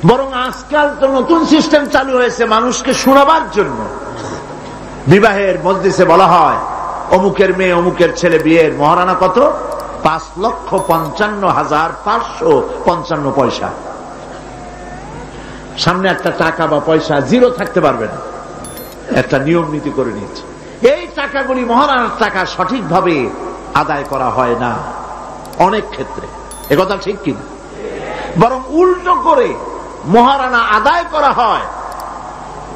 বরং আজকাল তো নতুন সিস্টেম চালু হয়েছে মানুষকে শোনাবার জন্য। বিবাহের মজলিসে বলা হয়, অমুকের মেয়ে অমুকের ছেলে বিয়ের মহারানা কত? 5,55,555 পয়সা। সামনে একটা টাকা বা পয়সা জিরো থাকতে পারবে না, একটা নিয়ম নীতি করে নিয়েছে। এই টাকাগুলি মহারানার টাকা সঠিকভাবে আদায় করা হয় না অনেক ক্ষেত্রে, একথা ঠিক কিনা? বরং উল্টো করে মহারানা আদায় করা হয়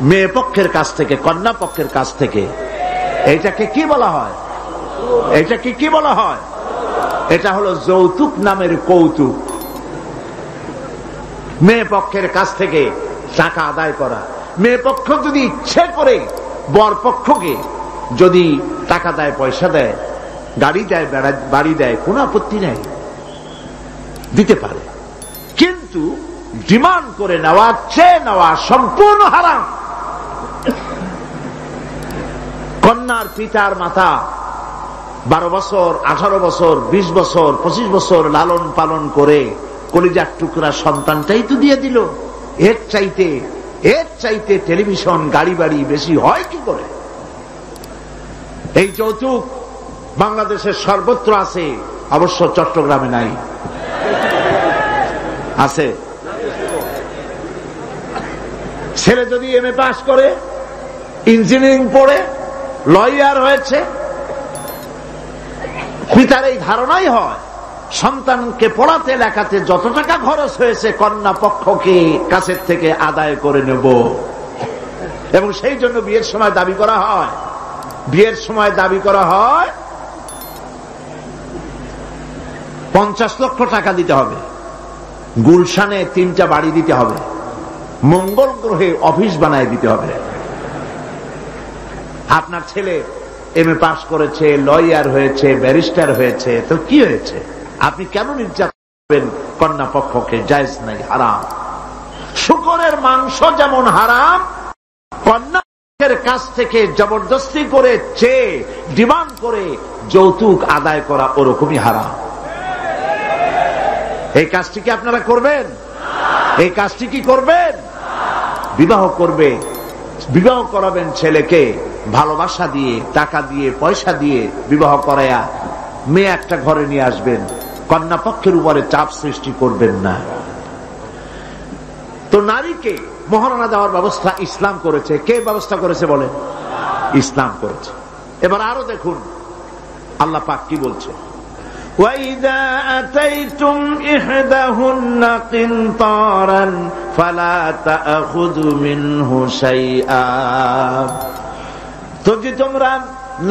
মেয়ে পক্ষের কাছ থেকে, কন্যা পক্ষের কাছ থেকে। এইটাকে কি বলা হয়? এটাকে কি বলা হয়? এটা হলো যৌতুক নামের কৌতুক। মেয়ে পক্ষের কাছ থেকে টাকা আদায় করা। মেয়ে পক্ষ যদি ইচ্ছে করে বর পক্ষকে যদি টাকা দেয়, পয়সা দেয়, গাড়ি দেয়, বাড়ি দেয়, কোন আপত্তি নেই, দিতে পারে। কিন্তু ডিমান্ড করে নেওয়া, চেয়ে নেওয়া সম্পূর্ণ হারাম। কন্যার পিতার মাতা 12 বছর, 18 বছর, 20 বছর, 25 বছর লালন পালন করে কলিজার টুকরা সন্তানটাই তো দিয়ে দিল। এর চাইতে টেলিভিশন, গাড়ি বাড়ি বেশি হয় কি করে? এই যৌতুক বাংলাদেশের সর্বত্র আছে, অবশ্য চট্টগ্রামে নাই। আছে। ছেলে যদি এমএ পাস করে, ইঞ্জিনিয়ারিং পড়ে, লয়ার হয়েছে, পিতার এই ধারণাই হয় সন্তানকে পড়াতে লেখাতে যত টাকা খরচ হয়েছে কন্যা পক্ষকে কাছের থেকে আদায় করে নেব, এবং সেই জন্য বিয়ের সময় দাবি করা হয় 50 লক্ষ টাকা দিতে হবে, গুলশানে 3টা বাড়ি দিতে হবে, মঙ্গল গ্রহে অফিস বানায় দিতে হবে। আপনার ছেলে এমএ পাস করেছে, লয়ার হয়েছে, ব্যারিস্টার হয়েছে, তো কি হয়েছে? আপনি কেন নির্যাতন করবেন কন্যা পক্ষকে? জায়েজ নাই, হারাম। শুকরের মাংস যেমন হারাম, কন্যা পক্ষের কাছ থেকে জবরদস্তি করে চেয়ে ডিমান্ড করে যৌতুক আদায় করা ওরকমই হারাম। এই কাজটি কি আপনারা করবেন? এই কাজটি কি করবেন? বিবাহ করাবেন ছেলেকে ভালোবাসা দিয়ে, টাকা দিয়ে, পয়সা দিয়ে বিবাহ করায়া মেয়ে একটা ঘরে নিয়ে আসবেন, কন্যা পক্ষের উপরে চাপ সৃষ্টি করবেন না। তো নারীকে মহারণা দেওয়ার ব্যবস্থা ইসলাম করেছে। কে ব্যবস্থা করেছে বলেন? ইসলাম করেছে। এবার আরো দেখুন আল্লাহ পাক কি বলছে, وَإِذَا أَتَيْتُمْ إِحْدَاهُنَّ قِنطَارًا فَلَا تَأْخُذُوا مِنْهُ شَيْئًا। তো যে তোমরা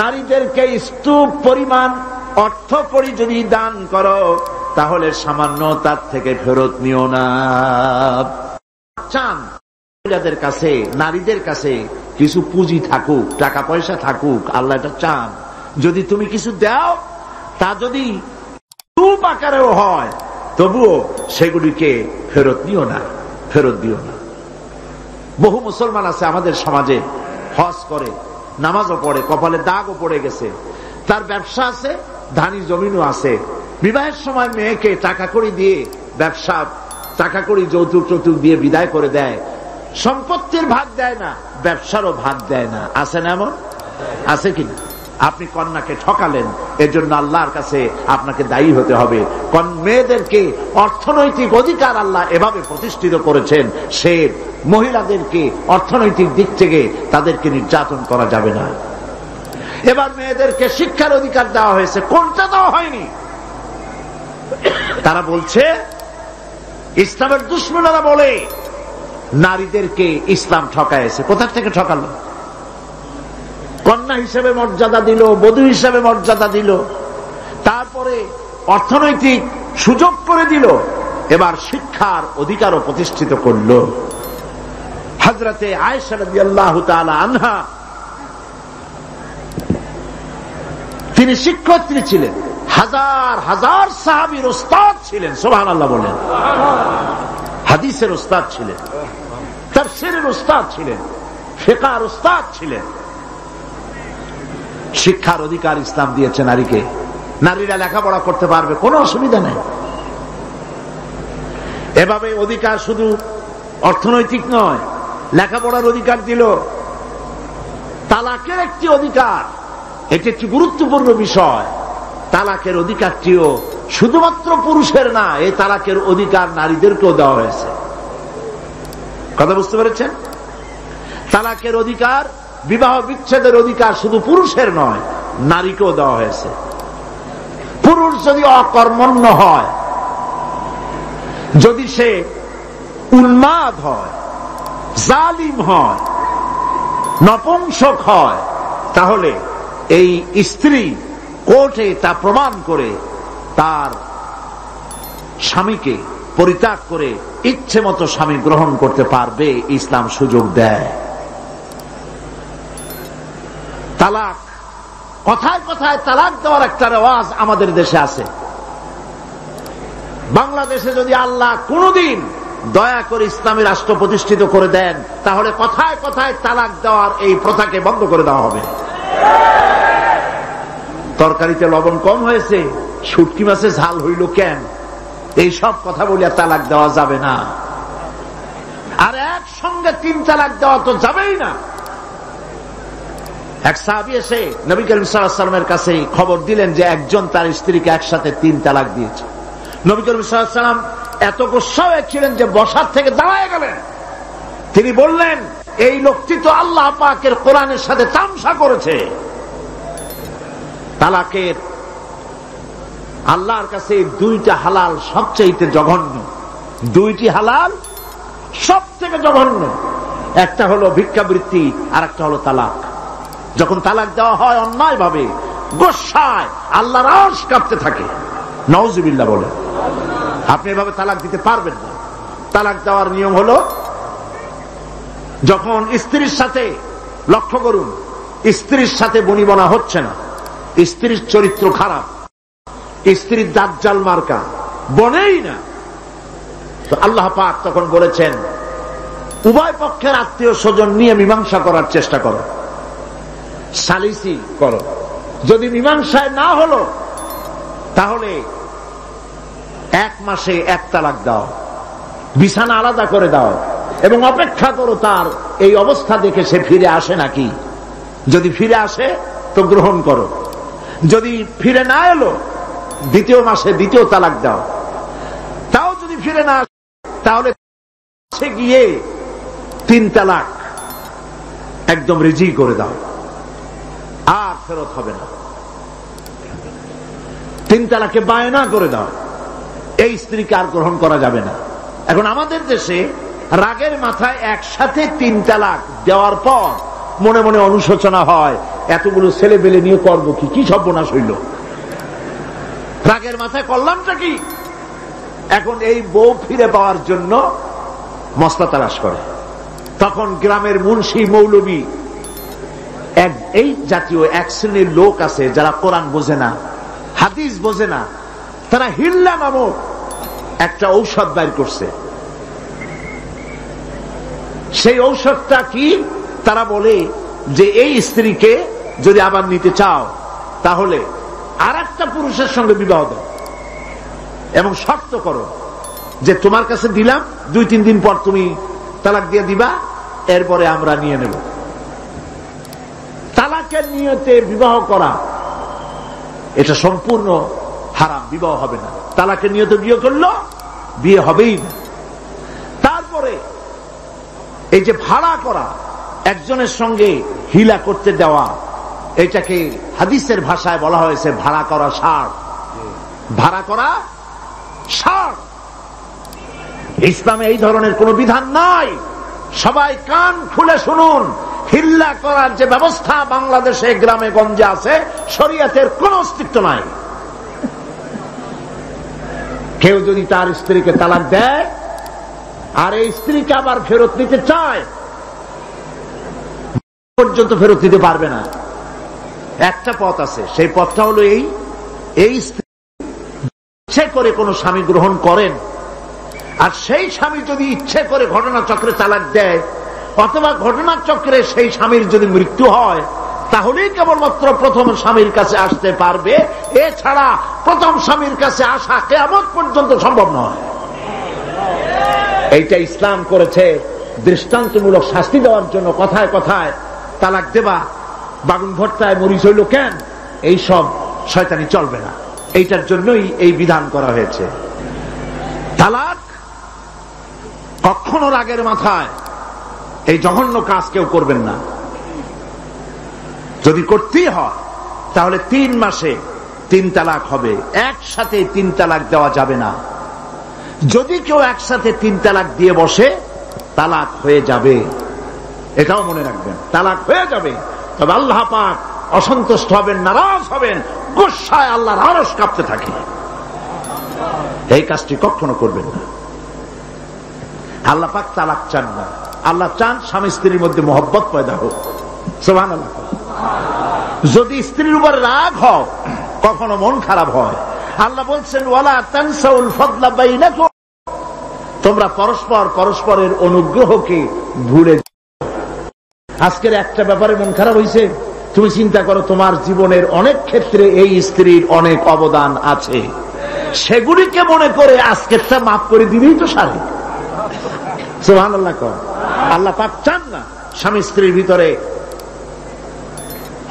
নারীদেরকে স্তূপ পরিমাণ অর্থ পরি যদি দান করো, তাহলে সামান্য তার থেকে ফেরত নিও না। চান মহিলাদের কাছে, নারীদের কাছে কিছু পুঁজি থাকুক, টাকা পয়সা থাকুক, আল্লাহ এটা চান। যদি তুমি কিছু দাও, তা যদি স্তূপ আকারেও হয়, তবুও সেগুলিকে ফেরত দিও না। বহু মুসলমান আছে আমাদের সমাজে, হজ করে, নামাজও পড়ে, কপালে দাগও পড়ে গেছে, তার ব্যবসা আছে, ধানি জমিনও আছে, বিবাহের সময় মেয়েকে টাকা কড়ি দিয়ে, ব্যবসা টাকা কড়ি যৌতুক দিয়ে বিদায় করে দেয়, সম্পত্তির ভাগ দেয় না, ব্যবসারও ভাগ দেয় না। আছে না এমন? আছে কিনা? আপনি কন্যাকে ঠকালেন, এর জন্য আল্লাহর কাছে আপনাকে দায়ী হতে হবে। মেয়েদেরকে অর্থনৈতিক অধিকার আল্লাহ এভাবে প্রতিষ্ঠিত করেছেন, সে মহিলাদেরকে অর্থনৈতিক দিক থেকে তাদেরকে নির্যাতন করা যাবে না। এবার মেয়েদেরকে শিক্ষার অধিকার দেওয়া হয়েছে, কোনটা দেওয়া হয়নি? তারা বলছে, ইসলামের দুশমনেরা বলে নারীদেরকে ইসলাম ঠকাইছে। কোথা থেকে ঠকালো? কন্যা হিসেবে মর্যাদা দিল, বধূ হিসেবে মর্যাদা দিল, তারপরে অর্থনৈতিক সুযোগ করে দিল, এবার শিক্ষার অধিকারও প্রতিষ্ঠিত করল। হযরতে আয়েশা রাদিয়াল্লাহু তাআলা আনহা, তিনি শিক্ষয়িত্রী ছিলেন, হাজার হাজার সাহাবীর উস্তাদ ছিলেন। সুবহানাল্লাহ বলেন। হাদিসের উস্তাদ ছিলেন, তাফসীরের উস্তাদ ছিলেন, ফিকহের উস্তাদ ছিলেন। শিক্ষার অধিকার ইসলাম দিয়েছে নারীকে। নারীরা লেখাপড়া করতে পারবে, কোনো অসুবিধা নেই। এভাবে অধিকার শুধু অর্থনৈতিক নয়, লেখাপড়ার অধিকার দিল। তালাকের একটি অধিকার, এটি একটি গুরুত্বপূর্ণ বিষয়। তালাকের অধিকারটিও শুধুমাত্র পুরুষের না, এই তালাকের অধিকার নারীদেরকেও দেওয়া হয়েছে। কথা বুঝতে পেরেছেন? তালাকের অধিকার, বিবাহ বিচ্ছেদের অধিকার শুধু পুরুষের নয়, নারীকেও দেওয়া হয়েছে। পুরুষ যদি অকর্মণ্য হয়, যদি সে উন্মাদ হয়, জালিম হয়, নপুংসক হয়, তাহলে এই স্ত্রী কোর্টে তা প্রমাণ করে তার স্বামীকে পরিত্যাগ করে ইচ্ছে মতো স্বামী গ্রহণ করতে পারবে, ইসলাম সুযোগ দেয়। তালাক, কথায় কথায় তালাক দেওয়ার একটা রেওয়াজ আমাদের দেশে আছে। বাংলাদেশে যদি আল্লাহ কোনদিন দয়া করে ইসলামী রাষ্ট্র প্রতিষ্ঠিত করে দেন, তাহলে কথায় কথায় তালাক দেওয়ার এই প্রথাকে বন্ধ করে দেওয়া হবে। তরকারিতে লবণ কম হয়েছে, শুটকি মাছে ঝাল হইল কেন, এই সব কথা বলিয়া তালাক দেওয়া যাবে না। একসঙ্গে 3 তালাক দেওয়া তো যাবেই না। এক সাহাবী এসে নবী করিম সাল্লাল্লাহু আলাইহি ওয়াসাল্লামের কাছে খবর দিলেন যে একজন তার স্ত্রীকে একসাথে 3 তালাক দিয়েছে। নবী করিম সাল্লাল্লাহু আলাইহি ওয়াসাল্লাম এত গুসা হয়েছিলেন যে বসার থেকে দাঁড়ায় গেলেন। তিনি বললেন, এই লোকটি তো আল্লাহ পাকের কোরআনের সাথে তামসা করেছে। তালাকের আল্লাহর কাছে 2টা হালাল সবচেয়ে জঘন্য, 2টি হালাল সব থেকে জঘন্য। একটা হলো ভিক্ষাবৃত্তি, আর একটা হলো তালাক। যখন তালাক দেওয়া হয় অন্যায় ভাবে, গোসায় আল্লাহর আরশ কাঁপতে থাকে। নাউজুবিল্লাহ বলে। আপনি এভাবে তালাক দিতে পারবেন না। তালাক দেওয়ার নিয়ম হলো, যখন স্ত্রীর সাথে, লক্ষ্য করুন, স্ত্রীর সাথে বনিবনা হচ্ছে না, স্ত্রীর চরিত্র খারাপ, স্ত্রীর দাজ্জাল মার্কা, বনেই না, তো আল্লাহ পাক তখন বলেছেন উভয় পক্ষের আত্মীয় স্বজন নিয়ে মীমাংসা করার চেষ্টা করো, সালিসি করো। যদি মীমাংসায় না হলো তাহলে 1 মাসে 1 তালাক দাও, বিছানা আলাদা করে দাও এবং অপেক্ষা করো তার এই অবস্থা দেখে সে ফিরে আসে নাকি। যদি ফিরে আসে তো গ্রহণ করো, যদি ফিরে না এলো 2য় মাসে 2য় তালাক দাও। তাও যদি ফিরে না আসে তাহলে গিয়ে 3 তালাক একদম রেজি করে দাও, আর ফেরত হবে না। 3 তালাকে বায়না করে দাও, এই স্ত্রীকে আর গ্রহণ করা যাবে না। এখন আমাদের দেশে রাগের মাথায় একসাথে 3 তালাক দেওয়ার পর মনে মনে অনুশোচনা হয়, এতগুলো ছেলে পেলে নিয়ে করবো কি, কি সর্বনাশ হইল, রাগের মাথায় করলামটা কি। এখন এই বউ ফিরে পাওয়ার জন্য মসলা তালাশ করে। তখন গ্রামের মুন্সি মৌলবী, এই জাতীয় 1 শ্রেণীর লোক আছে যারা কোরআন বোঝে না, হাদিস বোঝে না, তারা হিল্লা নামক একটা ঔষধ বাইর করছে। সেই ঔষধটা কি? তারা বলে যে এই স্ত্রীকে যদি আবার নিতে চাও তাহলে আর একটা পুরুষের সঙ্গে বিবাহ দাও এবং শর্ত করো যে তোমার কাছে দিলাম, 2-3 দিন পর তুমি তালাক দিয়ে দিবা, এরপরে আমরা নিয়ে নেব। তালাকের নিয়তে বিবাহ করা এটা সম্পূর্ণ হারাম, বিবাহ হবে না। তালাকের নিয়তে বিয়ে করলো বিয়ে হবেই না। তারপরে এই যে ভাড়া করা, একজনের সঙ্গে হিলা করতে দেওয়া, এটাকে হাদিসের ভাষায় বলা হয়েছে ভাড়া করা ষাঁড়। ভাড়া করা ষাঁড়। ইসলামে এই ধরনের কোন বিধান নাই। সবাই কান খুলে শুনুন, হিল্লা করার যে ব্যবস্থা বাংলাদেশে গ্রামে গঞ্জে আছে, শরীয়তের কোন অস্তিত্ব নাই। কেউ যদি তার স্ত্রীকে তালাক দেয় আর এই স্ত্রীকে আবার ফেরত নিতে চায়, পর্যন্ত ফেরত দিতে পারবে না। একটা পথ আছে, সেই পথটা হলো এই স্ত্রী ইচ্ছে করে কোন স্বামী গ্রহণ করেন, আর সেই স্বামী যদি ইচ্ছে করে ঘটনাচক্রে তালাক দেয়, অথবা ঘটনাচক্রে সেই স্বামীর যদি মৃত্যু হয়, তাহলেই কেবলমাত্র প্রথম স্বামীর কাছে আসতে পারবে। এছাড়া প্রথম স্বামীর কাছে আসা কিয়ামত পর্যন্ত সম্ভব নয়। এইটা ইসলাম করেছে দৃষ্টান্তমূলক শাস্তি দেওয়ার জন্য। কথায় কথায় তালাক দেবা, বাগুন ভর্তায় মরিচ হইল কেন, এই সব শয়তানি চলবে না। এইটার জন্যই এই বিধান করা হয়েছে। তালাক কখনো রাগের মাথায় এই জঘন্য কাজ কেউ করবেন না। যদি করতেই হয় তাহলে 3 মাসে 3 তালাক হবে, একসাথে 3 তালাক দেওয়া যাবে না। যদি কেউ একসাথে 3 তালাক দিয়ে বসে, তালাক হয়ে যাবে, এটাও মনে রাখবেন, তালাক হয়ে যাবে। তবে আল্লাহ পাক অসন্তুষ্ট হবেন, নারাজ হবেন, গোসায় আল্লাহর আরশ কাঁপতে থাকে। এই কাজটি কখনো করবেন না। আল্লাহ পাক তালাক চান না। আল্লাহ চান স্বামী স্ত্রীর মধ্যে মহব্বত পয়দা হোক। সুবহানাল্লাহ। যদি স্ত্রীর উপর রাগ হয়, কখনো মন খারাপ হয়, আল্লাহ বলছেন ওয়ালা তানসাউল ফাদলা বাইনাকুম, তোমরা পরস্পরের অনুগ্রহকে ভুলে যাও। আজকের একটা ব্যাপারে মন খারাপ হয়েছে, তুমি চিন্তা করো তোমার জীবনের অনেক ক্ষেত্রে এই স্ত্রীর অনেক অবদান আছে, সেগুলিকে মনে করে আজকেরটা মাফ করে দিলেই তো সারে। সুবহানাল্লাহ। আল্লাহ পাক চান না স্বামী স্ত্রীর ভিতরে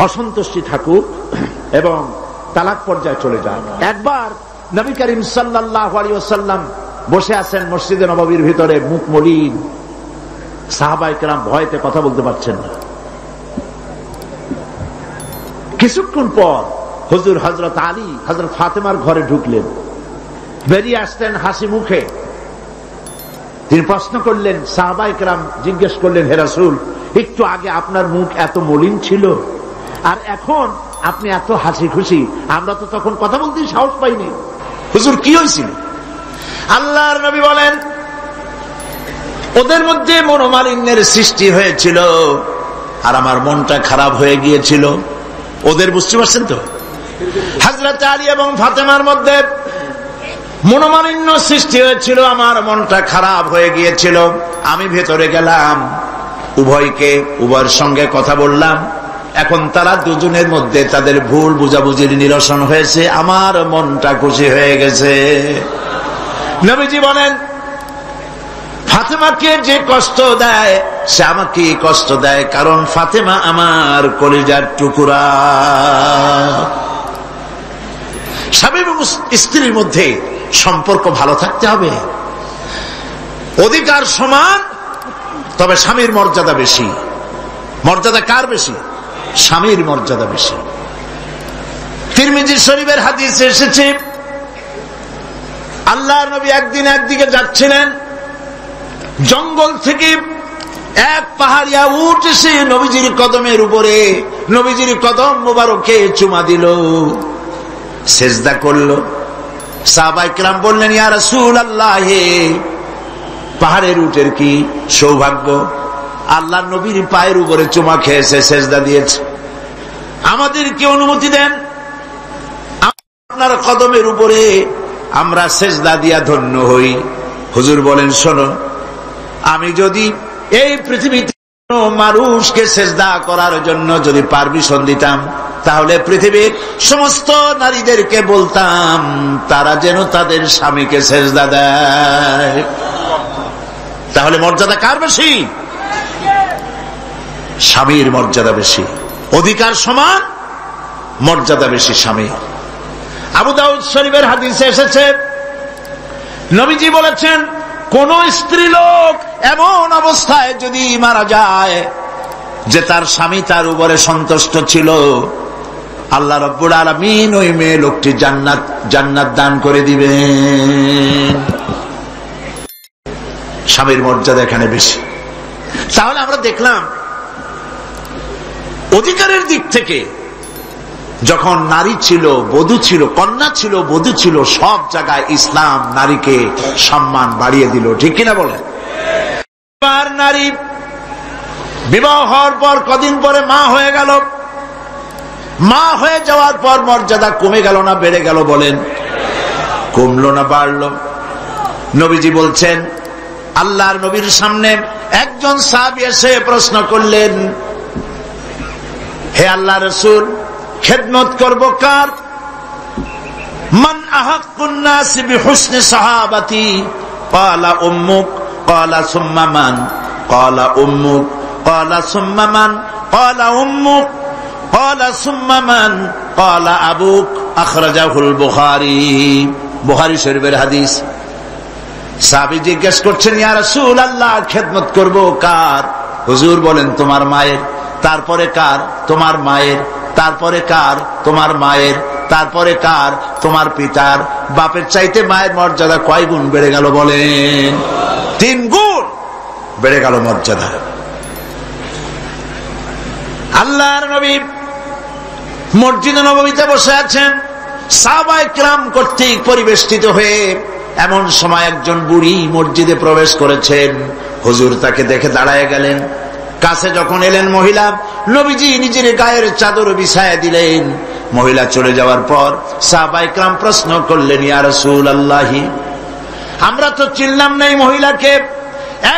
অসন্তুষ্টি থাকুক এবং তালাক পর্যায়ে চলে যান। একবার নবী করিম সাল্লাল্লাহু আলাইহি ওয়াসাল্লাম বসে আছেন মসজিদে নববীর ভিতরে, মুখ মলিন, সাহাবায়ে কেরাম ভয়তে কথা বলতে পারছেন না। কিছুক্ষণ পর হুজুর হযরত আলী হযরত ফাতেমার ঘরে ঢুকলেন, বেরিয়ে আসতেন হাসি মুখে। তিনি প্রশ্ন করলেন, সাহাবায়ে কেরাম জিজ্ঞেস করলেন, হে রাসূল, একটু আগে আপনার মুখ এত মলিন ছিল আর এখন আপনি এত হাসি খুশি, আমরা তো তখন কথা বলতে সাহস পাইনি। হুজুর কি হয়েছিল? আল্লাহর নবী বলেন, ওদের মধ্যে মনোমালিন্যের সৃষ্টি হয়েছিল আর আমার মনটা খারাপ হয়ে গিয়েছিল। ওদের, বুঝতে পারছেন তো, হযরত আলী এবং ফাতেমার মধ্যে মনোমালিন্য সৃষ্টি হয়েছিল, আমার মনটা খারাপ হয়ে গিয়েছিল। আমি ভেতরে গেলাম, উভয়ের সঙ্গে কথা বললাম। এখন তারা দুজনের মধ্যে তাদের ভুল বুঝাবুঝির নিরসন হয়েছে, আমার মনটা খুশি হয়ে গেছে। নবীজি বলেন, ফাতেমাকে যে কষ্ট দেয় সে আমাকে কষ্ট দেয়, কারণ ফাতেমা আমার কলিজার টুকরা। স্বামী এবং স্ত্রীর মধ্যে সম্পর্ক ভালো থাকতে হবে, অধিকার সমান, তবে স্বামীর মর্যাদা বেশি। মর্যাদা কার বেশি? স্বামীর মর্যাদা বেশি। তিরমিজি শরীফের হাদিসে এসেছে, আল্লাহর নবী একদিন একদিকে যাচ্ছিলেন, জঙ্গল থেকে এক পাহাড়িয়া উট এসে নবীজির কদমের উপরে নবীজির কদম মোবারকে চুমা দিল, সেজদা করল। সাহাবায়ে কেরাম বললেন, ইয়া রাসূলুল্লাহ, পাহাড়ের উটের কি সৌভাগ্য, আল্লাহর নবীর পায়ের উপরে চুমা খেয়েছে, সেজদা দিয়েছে, আমাদেরকে অনুমতি দেন আপনার কদমের উপরে আমরা সেজদা দিয়া ধন্য হই। হুজুর বলেন, শোনো, আমি যদি এই পৃথিবীতে মানুষকে সেজদা করার জন্য যদি পারমিশন দিতাম, তাহলে পৃথিবীর সমস্ত নারীদেরকে বলতাম তারা যেন তাদের স্বামীকে সেজদা দেয়। তাহলে মর্যাদা কার বেশি? স্বামীর মর্যাদা বেশি। অধিকার সমান, মর্যাদা বেশি স্বামী। আবু দাউদ শরীফের হাদিসে এসেছে, নবীজি বলেছেন, কোন স্ত্রী লোক এমন অবস্থায় যদি মারা যায় যে তার স্বামী তার উপরে সন্তুষ্ট ছিল, আল্লাহ রাব্বুল আলামিন ওই মেয়ে লোকটি জান্নাত দান করে দিবেন। স্বামীর মর্যাদা এখানে বেশি। তাহলে আমরা দেখলাম অধিকারের দিক থেকে যখন নারী ছিল, বধূ ছিল, কন্যা ছিল, বধূ ছিল, সব জায়গায় ইসলাম নারীকে সম্মান বাড়িয়ে দিল, ঠিক কিনা বলেন? নারী বিবাহ হওয়ার পর কদিন পরে মা হয়ে গেল, মা হয়ে যাওয়ার পর মর্যাদা কমে গেল না বেড়ে গেল? বলেন, কমলো না বাড়লো? নবীজি বলছেন, আল্লাহর নবীর সামনে একজন সাহাবী এসে প্রশ্ন করলেন, হে আল্লাহ রাসূল, খেদমত করব কার? মান আহাক্কুন নাস বিহুসনি সাহাবাতি? ক্বালা উম্মুক। ক্বালা সুম্মা মান? ক্বালা উম্মুক। ক্বালা সুম্মা মান? ক্বালা উম্মুক। ক্বালা সুম্মা মান? ক্বালা আবুক। আখরাজাহুল বুখারী। বুখারী শরীফের হাদিস। সাহাবী জিজ্ঞেস করছেন, ইয়া রাসূলুল্লাহ, খেদমত করব কার? হুজুর বলেন, তোমার মায়ের। তারপরে কার? তোমার মায়ের। তারপরে কার? তোমার মায়ের। তারপরে কার? তোমার পিতার। বাপের চাইতে মায়ের মর্যাদা কয় গুণ বেড়ে গেল? বলেন, 3 গুণ বেড়ে গেল মর্যাদা। আল্লাহর নবী মসজিদে নববীতে বসে আছেন, সাহাবায়ে কিরাম কর্তৃক পরিবেষ্টিত হয়ে এমন সময় একজন বুড়ি মসজিদে প্রবেশ করেছেন। হুজুর তাকে দেখে দাঁড়ায় গেলেন। কাছে যখন এলেন মহিলা, নবীজি নিজের গায়ের চাদর বিছায়া দিলেন। মহিলা চলে যাওয়ার পর সাহাবায়ে কিরাম প্রশ্ন করলেন, ইয়া রাসূলুল্লাহ, আমরা তো চিনলাম না এই মহিলাকে।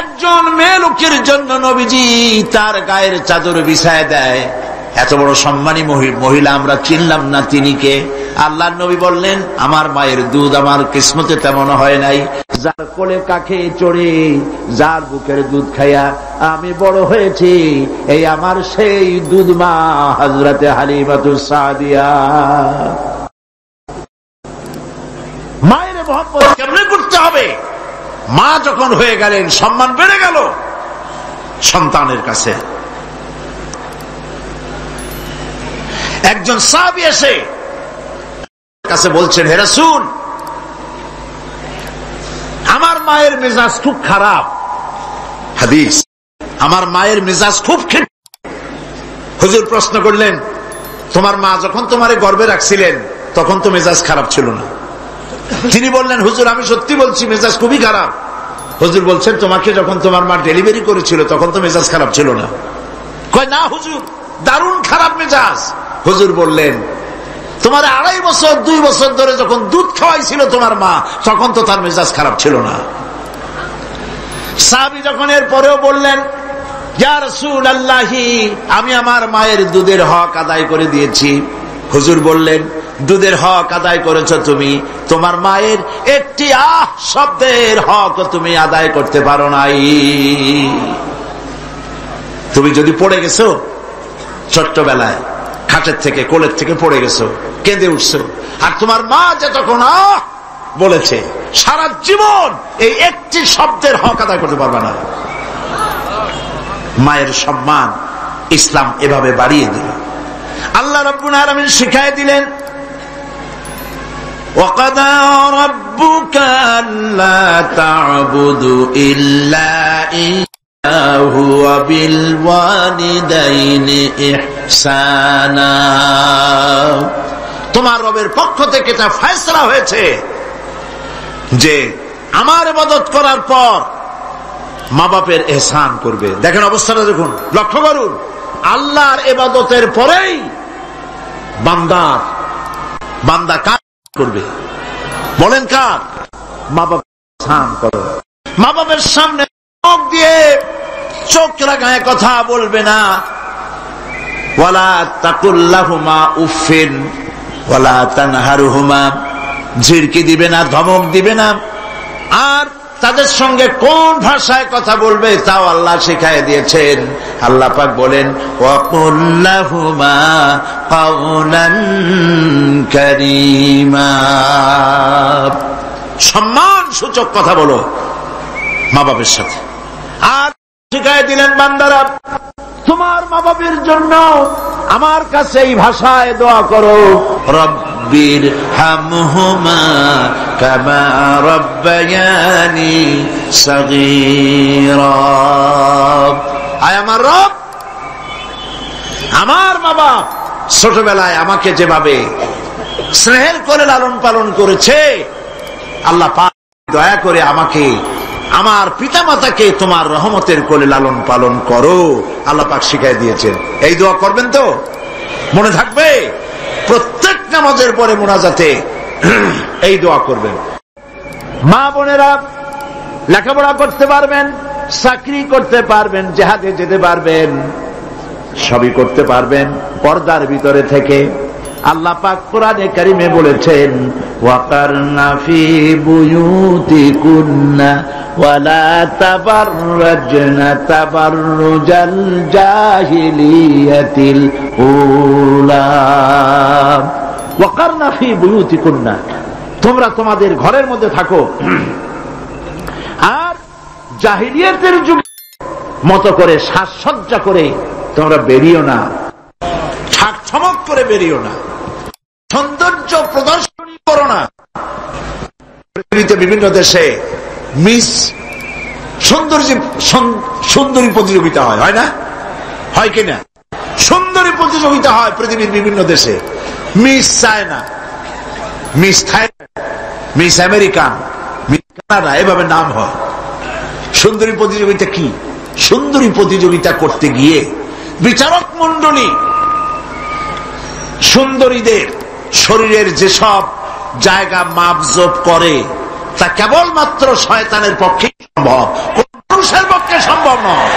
একজন মেয়ে লোকের জন্য নবীজি তার গায়ের চাদর বিছায়া দেয়, এত বড় সম্মানী মহিলা আমরা চিনলাম না, তিনি কে? আল্লাহর নবী বললেন, আমার মায়ের দুধ আমার কিসমতে তেমন হয় নাই যার কোলে কাকে চড়ে, যার বুকের দুধ খাইয়া আমি বড় হয়েছি, এই আমার সেই দুধ মা হযরতে হালিমাতুস সাদিয়া। মায়ের মহব্বত কেমনে করতে হবে? মা যখন হয়ে গেলেন, সম্মান বেড়ে গেল সন্তানের কাছে। একজন সাহাবী এসে কাছে বলছেন, হে রাসূল, আমার মায়ের মেজাজ খুব খারাপ। হাদিস, আমার মায়ের মেজাজ খুব খারাপ। হুজুর প্রশ্ন করলেন, তোমার মা যখন তোমারে গর্ভে রাখছিলেন তখন তো মেজাজ খারাপ ছিল না? তিনি বললেন, হুজুর আমি সত্যি বলছি, মেজাজ খুবই খারাপ। হুজুর বলছেন, তোমাকে যখন তোমার মা ডেলিভারি করেছিল তখন তো মেজাজ খারাপ ছিল না? কয় না হুজুর, দারুণ খারাপ মেজাজ। হুজুর বললেন, তোমার 2.5 বছর 2 বছর ধরে যখন দুধ খাওয়াইছিল তোমার মা, তখন তো তার মেজাজ খারাপ ছিল না। সাহাবী যখন এর পরেও বললেন, ইয়া রাসূলুল্লাহ, আমি আমার মায়ের দুধের হক আদায় করে দিয়েছি। হুজুর বললেন, দুধের হক আদায় করেছো তুমি, তোমার মায়ের একটি শব্দের হক তুমি আদায় করতে পারো নাই। তুমি যদি পড়ে গেছো ছোট্টবেলায়, খাটের থেকে কোলের থেকে পড়ে গেছো, কেঁদে উঠছো, আর তোমার মা যে তখন বলেছে, সারা জীবন এই একটি শব্দের হক আদায় করতে পারবে না। মায়ের সম্মান ইসলাম এভাবে বাড়িয়ে দিল। আল্লাহ রাব্বুল আলামিন শিখায় দিলেন, وَقَضَى رَبُّكَ أَلَّا تَعْبُدُوا إِلَّا إِيَّاهُ وَبِالْوَالِدَيْنِ إِحْسَانًا। তোমার রবের পক্ষ থেকে তা ফয়সালা হয়েছে যে আমার ইবাদত করার পর মা বাপের ইহসান করবে। দেখেন অবস্থাটা, দেখুন, লক্ষ্য করুন, আল্লাহর ইবাদতের পরেই বান্দা কাজ করবে। বলেন কার? মা বাপ ইহসান করো। মা বাপের সামনে চোখ দিয়ে চোখ রাগায় কথা বলবে না। ওয়ালা তাকুল লাহুমা উফিন ওয়ালা তানহারহুমা, ঝিড়কি দিবে না, ধমক দিবে না। আর তাদের সঙ্গে কোন ভাষায় কথা বলবে তাও আল্লাহ শিখায় দিয়েছেন। আল্লাহ পাক বলেন, ওয়াকুল লাহুমা কাওলান কারীমা, সম্মান সূচক কথা বলো মা বাবার সাথে। আর শিখায় দিলেন, বান্দারা তোমার মা বাবার জন্য আমার কাছে এই ভাষায় দোয়া করো, রব্বির হামহুমা কামা রব্বায়ানি সগীরা। আয় আমার রব, আমার মা বাপ ছোটবেলায় আমাকে যেভাবে স্নেহের করে লালন পালন করেছে, আল্লাহ পাক দয়া করে আমাকে, আমার পিতামাতাকে তোমার রহমতের কোলে লালন পালন করো। আল্লাহ পাক শিখাই দিয়েছেন। এই দোয়া করবেন তো? মনে থাকবে? প্রত্যেক নামাজের পরে মুনাজাতে এই দোয়া করবেন। মা বোনেরা লেখাপড়া করতে পারবেন, চাকরি করতে পারবেন, জিহাদে যেতে পারবেন, সবই করতে পারবেন পর্দার ভিতরে থেকে। আল্লাহ পাক কোরআনে কারিমে বলেছেন, ওয়াকারনা ফি বুয়ুতিকুন্না ওয়ালা তাবাররাজনা তাবাররুজাল জাহিলিয়াতিল উলা। ওয়াকারনা ফি বুয়ুতিকুন্না, তোমরা তোমাদের ঘরের মধ্যে থাকো, আর জাহিলিয়াতের যুগ মতো করে সাজসজ্জা করে তোমরা বেরিও না, ঠাক ঠমক করে বেরিও না, সৌন্দর্য প্রদর্শনী করো না। পৃথিবীতে বিভিন্ন দেশে মিস সুন্দরী প্রতিযোগিতা হয় না? হয় কিনা? সুন্দরী প্রতিযোগিতা হয় পৃথিবীর বিভিন্ন দেশে। Miss China, miss Thailand, miss American, miss Canada, এভাবে নাম হয়। সুন্দরী প্রতিযোগিতা কি? সুন্দরী প্রতিযোগিতা করতে গিয়ে বিচারক মন্ডলী সুন্দরীদের শরীরের যেসব জায়গা মাপজোপ করে তা কেবলমাত্র শয়তানের পক্ষে সম্ভব, কোন পুরুষের পক্ষে সম্ভব নয়।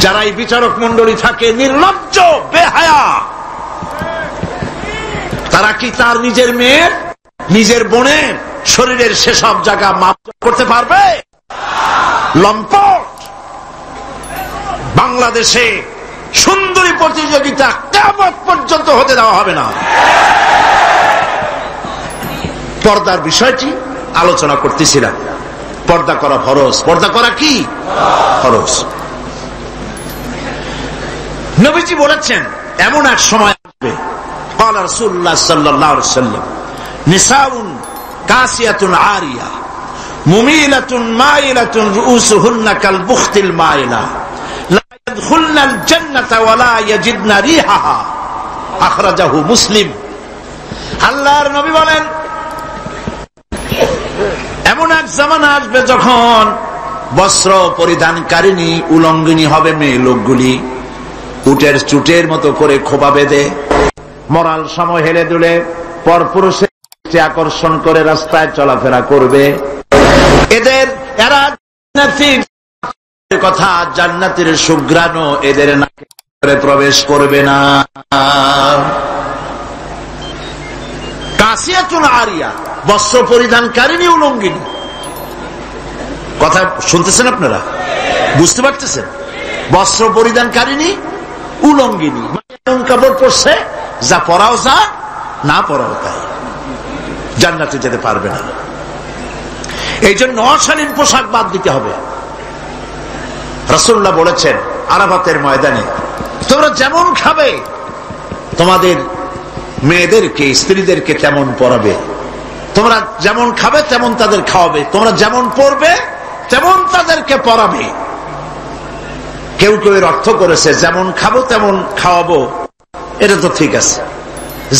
যারা এই বিচারক মন্ডলী থাকে নির্লজ্জ, বেহায়া, তারা কি তার নিজের মেয়ের, নিজের বোনের শরীরের সেসব জায়গা মাপ করতে পারবে? লম্পট। বাংলাদেশে সুন্দরী প্রতিযোগিতা কিয়ামত পর্যন্ত হতে দেওয়া হবে না। পর্দার বিষয়টি আলোচনা করতেছিলাম। পর্দা করা ফরজ। পর্দা করা কি ফরজ? নবীজি বলেছেন এমন এক সময় আসবে, قال رسول الله صلى الله عليه وسلم نساء كاسية عارية مميلة مائلة رؤوسهن كالبخت المائلة لا يدخلن الجنة ولا يجدن ريحها أخرجه مسلم। আল্লাহর নবী বলেন এমন এক জামানা আসবে যখন বস্ত্র পরিধানকারিণী উলঙ্গিনী হবে মেয়ে লোকগুলি, উটের চুটের মতো করে খোপা বেঁধে মরাল সময় হেলে দুলে পরপুরুষের আকর্ষণ করে রাস্তায় চলাফেরা করবে। এরা কথা জান্নাতের সুঘ্রাণও এদের নাকে করে প্রবেশ করবে না। কাসিয়াতুন আরিয়া, বস্ত্র পরিধানকারিণী উলঙ্গিনী। কথা শুনতেছেন আপনারা? বুঝতে পারতেছেন? বস্ত্র পরিধানকারিণী উলঙ্গিনী, এমন কাপড় পরছে যা পরাও যা, না পরাও তাই, জান্নাতে যেতে পারবে না। এই জন্য অশালীন পোশাক বাদ দিতে হবে। রাসূলুল্লাহ বলেছেন আরাফাতের ময়দানে, তোমরা যেমন খাবে তোমাদের মেয়েদেরকে স্ত্রীদেরকে তেমন পরাবে, তোমরা যেমন খাবে তেমন তাদের খাওয়াবে, তোমরা যেমন পরবে তেমন তাদেরকে পরাবে। কেউ কেউ এর অর্থ করেছে যেমন খাবো তেমন খাওয়াবো, এটা তো ঠিক আছে,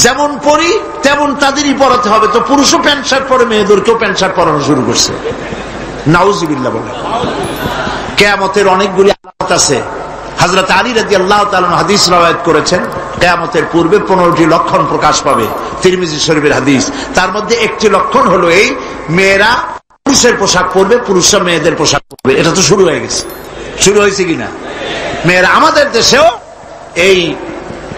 যেমন পরি তেমন তাদেরই পরাতে হবে। তো পুরুষও প্যান্ট শার্ট পরে মেয়েদেরকেও প্যান্ট শার্ট পরানো শুরু করছে। নাউজুবিল্লাহ বলে। কিয়ামতের অনেকগুলি আলামত আছে। হযরত আলী রাদিয়াল্লাহু তাআলা হাদিস রওয়ায়াত করেছেন, কিয়ামতের পূর্বে 15টি লক্ষণ প্রকাশ পাবে, তিরমিজি শরীফের হাদিস। তার মধ্যে একটি লক্ষণ হলো এই, মেয়েরা পুরুষের পোশাক পরবে, পুরুষরা মেয়েদের পোশাক পরবে। এটা তো শুরু হয়ে গেছে। শুরু হয়েছে কিনা? মেয়েরা, আমাদের দেশেও এই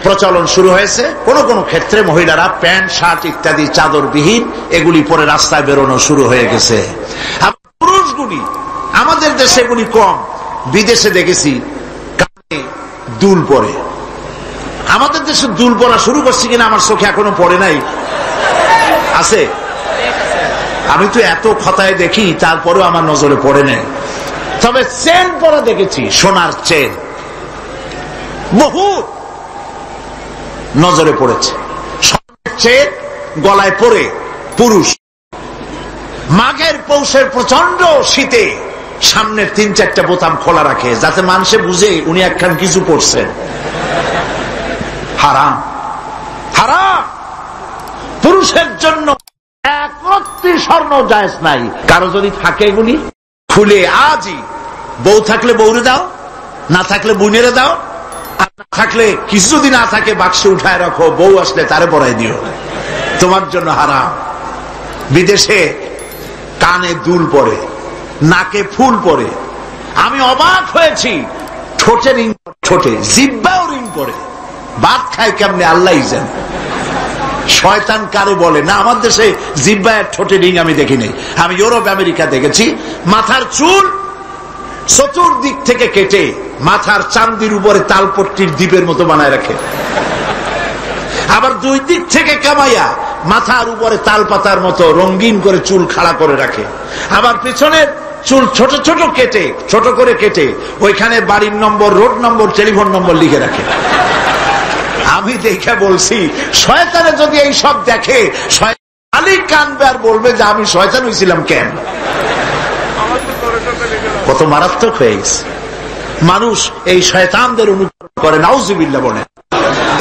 প্রচলন শুরু হয়েছে। কোন কোন ক্ষেত্রে মহিলারা প্যান্ট শার্ট ইত্যাদি চাদরবিহীন এগুলি পরে রাস্তায় বেরোনো শুরু হয়ে গেছে। পুরুষগুলি, আমাদের দেশে এগুলি কম, বিদেশে দেখেছি কানে দুল পরে। আমাদের দেশে দুল পরা শুরু করছে কিনা আমার চোখে এখনো পড়ে নাই। আছে? আমি তো এত খাতায় দেখি, তারপরেও আমার নজরে পড়ে নাই। তবে চেন পরা দেখেছি, সোনার চেন বহু নজরে পড়েছে। সোনার চেন গলায় পরে পুরুষ মাঘের পৌষের প্রচন্ড শীতে সামনের 3-4টা বোতাম খোলা রাখে, যাতে মানুষে বুঝে উনি একখান কিছু পড়ছেন। হারাম, হারাম। পুরুষের জন্য এক রত্তি স্বর্ণ জায়েজ নাই। কারো যদি থাকে এগুলি খুলে আজই, বউ থাকলে বউরে দাও, না থাকলে বোনেরে দাও, আর না থাকলে কিছু যদি না থাকে বাক্সে উঠায় রাখো, বউ আসলে তারে পরাই দিও, তোমার জন্য হারাম। বিদেশে কানে দুল পরে, নাকে ফুল পরে। আমি অবাক হয়েছি, ঠোঁটে রিং, ঠোঁটে জিহ্বাও রিং পরে। ভাত খায় কেমনে আল্লাহ জানে। শয়তান কারে বলে না, আমার দেশে জিহ্বায় ঠোঁটে রিং আমি দেখি নাই। আমি ইউরোপ আমেরিকা দেখেছি, মাথার চুল চতুর্দিক থেকে কেটে মাথার চান্দির উপরে তালপট্টির দ্বীপের মতো বানায় রাখে, আবার দুই দিক থেকে কামাইয়া মাথার উপরে তাল পাতার মতো রঙিন করে চুল খাড়া করে রাখে, আবার পেছনের চুল ছোট ছোট কেটে, ছোট করে কেটে ওইখানে বাড়ির নম্বর, রোড নম্বর, টেলিফোন নম্বর লিখে রাখে। আমি দেখে বলছি, শয়তানে যদি এই সব দেখে খালি কানবে আর বলবে যে আমি শয়তান হয়েছিলাম কেন। কত মারাত্মক হয়ে গেছে। মানুষ এই শয়তানদের অনুকরণ করে, নাউজুবিল্লাহ বলে।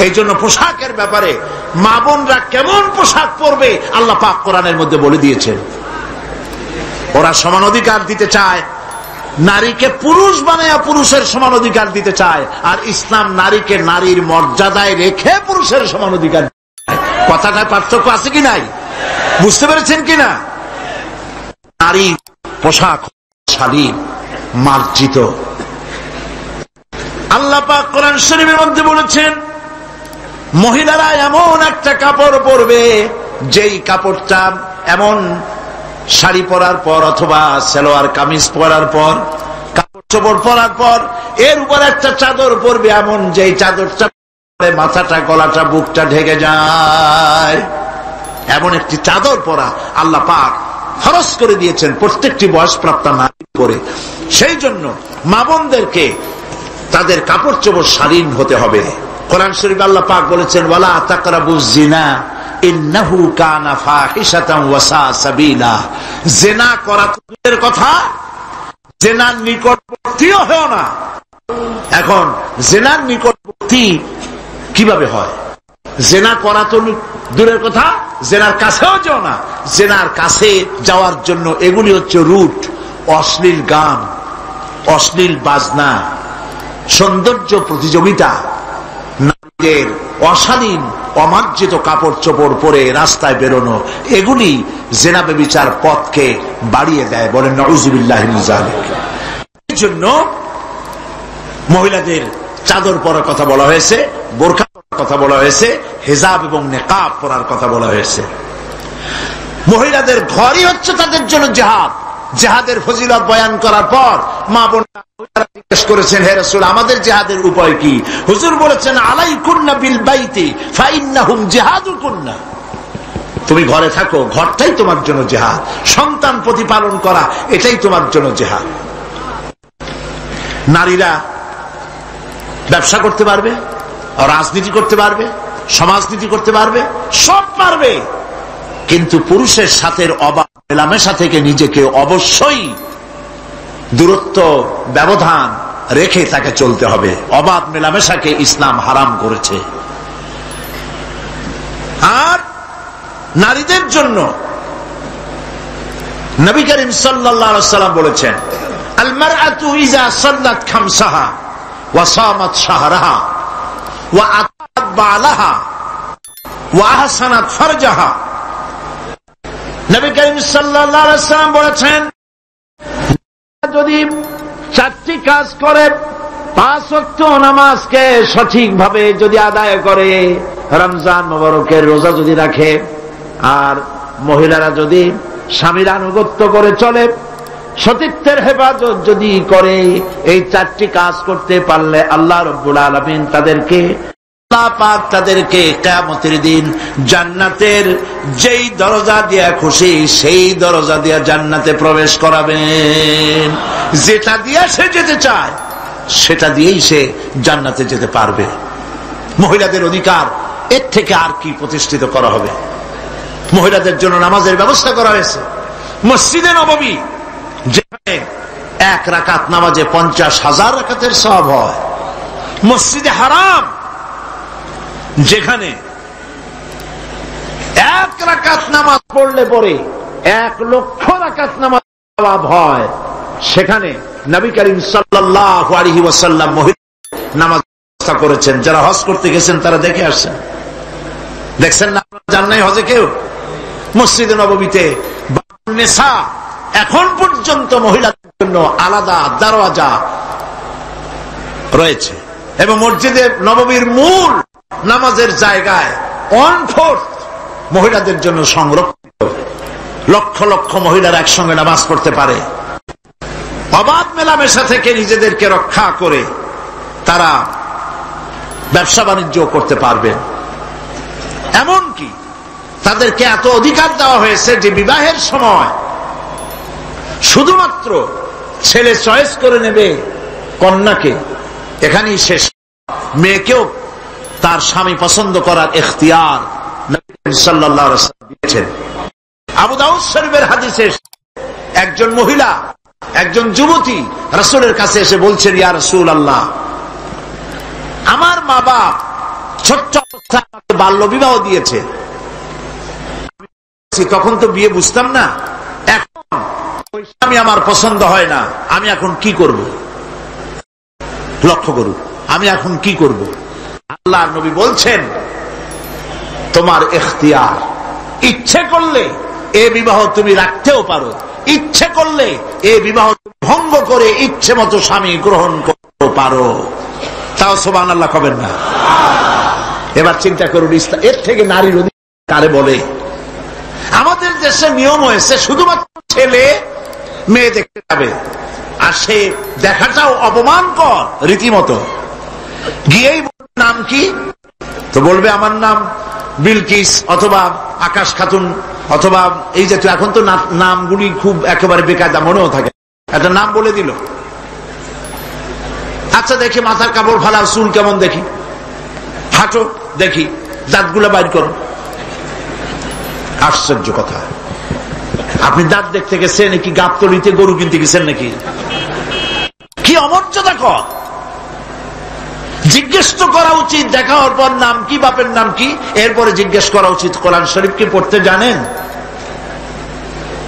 এই জন্য পোশাকের ব্যাপারে মা বোনরা কেমন পোশাক পরবে আল্লাহ পাক কোরআনের মধ্যে বলে দিয়েছেন। ওরা সমান অধিকার দিতে চায়, নারীকে পুরুষ বানায়া পুরুষের সমান অধিকার দিতে চায়, আর ইসলাম নারীকে নারীর মর্যাদায় রেখে পুরুষের সমান অধিকার। কথাটায় পার্থক্য আছে কি নাই? বুঝতে পেরেছেন কিনা? নারী পোশাক শালীন, মার্জিত। আল্লাহ পাক কোরআন শরীফের মধ্যে বলেছেন, মহিলারা এমন একটা কাপড় পরবে যেই কাপড়টা এমন শাড়ি পরার পর অথবা সালোয়ার কামিজ পরার পর, কাপড় চোপড় পরার পর এর উপর একটা চাদর পরবে, এমন যে চাদরটা মাথাটা, গলাটা, বুকটা ঢেকে যায়, এমন একটি চাদর পরা আল্লাহ পাক ফরজ করে দিয়েছেন প্রত্যেকটি বয়সপ্রাপ্ত নারীর উপরে। সেই জন্য মা বোনদেরকে তাদের কাপড় চোপড় শালীন হতে হবে। কোরআন শরীফ আল্লাহ পাক বলেছেন, ওয়ালা তাকরাবুজ জিনা ইন্নাহু কানা ফাহিশাতান ওয়া সা সাবিলা। জিনা করা তো দূরের কথা, জিনার নিকটবর্তীও হয় না। এখন জিনার নিকটবর্তী কিভাবে হয়? জিনা করা তো দূরের কথা, জেনার কাছেও যাও না। জেনার কাছে যাওয়ার জন্য এগুলি হচ্ছে রুট, অশ্লীল গান, অশ্লীল বাজনা, সৌন্দর্য প্রতিযোগিতা, নারীদের অশালীন অমার্জিত কাপড় চোপড় পরে রাস্তায় বেরোনো, এগুলি জেনা ব্যভিচার পথকে বাড়িয়ে দেয়। বলেন নাউযুবিল্লাহি মিন যালিক। এই জন্য মহিলাদের চাদর পরার কথা বলা হয়েছে, বোরকা পরার কথা বলা হয়েছে, হিজাব এবং নেকাব পরার কথা বলা হয়েছে। মহিলাদের ঘরই হচ্ছে তাদের জন্য জিহাদ। জিহাদের ফজিলত বয়ান করার পর মা বোনেরা জিজ্ঞেস করেছেন, হে রাসূল, আমাদের জিহাদের উপায় কি? হুজুর বলেছেন, আলাইকুন্না বিল বাইতি ফাইন্নাহুম জিহাদুকুন্না। তুমি ঘরে থাকো, ঘরটাই তোমার জন্য জিহাদ। সন্তান প্রতিপালন করা, এটাই তোমার জন্য জিহাদ। নারীরা ব্যবসা করতে পারবে, রাজনীতি করতে পারবে, সমাজনীতি করতে পারবে, সব পারবে, কিন্তু পুরুষের সাথে অবাধ মেলামেশা থেকে নিজেকে অবশ্যই দূরত্ব ব্যবধান রেখে তাকে চলতে হবে। অবাধ মেলামেশাকে ইসলাম হারাম করেছে। আর নারীদের জন্য নবী করিম সাল্লাল্লাহু আলাইহি ওয়াসাল্লাম বলেছেন, আল মারআতু ইযা সাল্লাত খামসাহা ওয়া সামাত শাহরাহা ওয়া আতাত বালাহা ওয়া আহসানাত ফারজাহা। নবী করিম সাল্লাল্লাহু আলাইহি ওয়াসাল্লাম বলেছেন, যদি চারটি কাজ করে, 5 ওয়াক্ত নামাজকে সঠিকভাবে যদি আদায় করে, রমজান মোবারকের রোজা যদি রাখে, আর মহিলারা যদি স্বামীর আনুগত্য করে চলে, সতীত্বের হেফাজত যদি করে, এই 4টি কাজ করতে পারলে আল্লাহ রাব্বুল আলামিন তাদেরকে, আল্লাহ পাক তাদেরকে কিয়ামতের দিন জান্নাতের যেই দরজা দিয়ে খুশি সেই দরজা দিয়ে জান্নাতে প্রবেশ করাবেন। যেটা দিয়ে সে যেতে চায় সেটা দিয়েই সে জান্নাতে যেতে পারবে। মহিলাদের অধিকার এর থেকে আর কি প্রতিষ্ঠিত করা হবে? মহিলাদের জন্য নামাজের ব্যবস্থা করা হয়েছে। মসজিদে নববী, যেখানে 1 রাকাত নামাজে 50,000 রাকাতের সওয়াব হয়। মসজিদে হারাম, যেখানে 1 রাকাত নামাজ পড়লে পরে 1 লক্ষ রাকাত নামাজ সওয়াব হয়। সেখানে নবী করিম সাল্লাল্লাহু আলাইহি ওয়াসাল্লাম মহিলা নামাজ ব্যবস্থা করেছেন। যারা হজ করতে গেছেন তারা দেখে আসছেন, দেখছেন না? জান নাই হজে কেউ? মসজিদে নববীতে নেশা এখন পর্যন্ত মহিলাদের জন্য আলাদা দরওয়াজা রয়েছে, এবং মসজিদে নববীর মূল নামাজের জায়গায় 1/4 মহিলাদের জন্য সংরক্ষিত। লক্ষ লক্ষ মহিলারা একসঙ্গে নামাজ পড়তে পারে। অবাধ মেলামেশা থেকে নিজেদেরকে রক্ষা করে তারা ব্যবসা বাণিজ্য করতে পারবেন। এমনকি তাদেরকে এত অধিকার দেওয়া হয়েছে যে বিবাহের সময় শুধুমাত্র ছেলে চয়েস করে নেবে কন্যাকে, এখানেই শেষ। মেয়েকেও তার স্বামী পছন্দ করার ইখতিয়ার নবী সাল্লাল্লাহু আলাইহি ওয়াসাল্লাম দিয়েছেন। আবু দাউদ শরীফের হাদিসে একজন মহিলা, একজন যুবতী রাসূলের কাছে এসে বলছেন, ইয়া রাসূলুল্লাহ, আমার মা বাপ ছোট্ট অবস্থায় আমাকে বাল্য বিবাহ দিয়েছে। তখন তো বিয়ে বুঝতাম না, এখন ওই স্বামী আমার পছন্দ হয় না, আমি এখন কি করব? লক্ষ্য করুন, আমি এখন কি করব? আল্লাহর নবী বলছেন, তোমার ইখতিয়ার। ইচ্ছে করলে এ বিবাহ তুমি রাখতেও পারো, ইচ্ছে করলে এ বিবাহ ভঙ্গ করে ইচ্ছে মতো স্বামী গ্রহণ করতে পারো। তাও সুবহানাল্লাহ কবেন না? এবার চিন্তা করুন, এর থেকে নারীর অধিকার কারে বলে? আমাদের দেশে নিয়ম হয়েছে শুধুমাত্র ছেলে মেয়ে দেখতে যাবে, আর সে দেখাটাও অপমানকর রীতিমতো। গিয়েই নাম কি, তো বলবে আমার নাম বিলকিস অথবা আকাশ খাতুন অথবা এই জাতীয়। এখন তো নামগুলি খুব একেবারে বেকায়দা মনেও থাকে, একটা নাম বলে দিল। আচ্ছা দেখি মাথার কাপড় ফালাও, চুল কেমন দেখি, হাঁটো দেখি, দাঁতগুলো বাইর করো। আশ্চর্য কথা, আপনি দাঁত দেখতে গেছেন নাকি গাবতলিতে গরু কিনতে গেছেন নাকি? কি অমর্যাদা কর! জিজ্ঞেস তো করা উচিত, দেখা হওয়ার পর নাম কি, বাপের নাম কি, এরপরে জিজ্ঞেস করা উচিত কোরআন শরীফ কি পড়তে জানেন?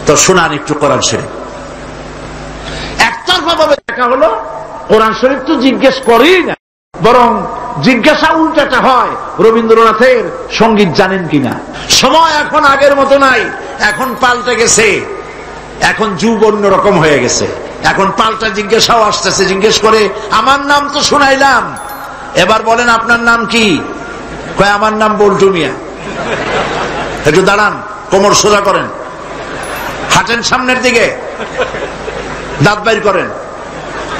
তো শোনান একটু কোরআন শরীফ। একতরফা ভাবে দেখা হলো, কোরআন শরীফ তো জিজ্ঞেস করেই না, বরং জিজ্ঞাসা উল্টাটা হয়, রবীন্দ্রনাথের সঙ্গীত জানেন কিনা। সময় এখন আগের মতো নাই, এখন পাল্টে গেছে, এখন যুগ অন্যরকম হয়ে গেছে, এখন পাল্টা জিজ্ঞাসাও আসতেছে। জিজ্ঞেস করে আমার নাম তো শুনাইলাম, এবার বলেন আপনার নাম কি? কয় আমার নাম বল্টু মিয়া। একটু দাঁড়ান, কোমর সোজা করেন, হাঁটেন সামনের দিকে, দাঁত বাইর করেন।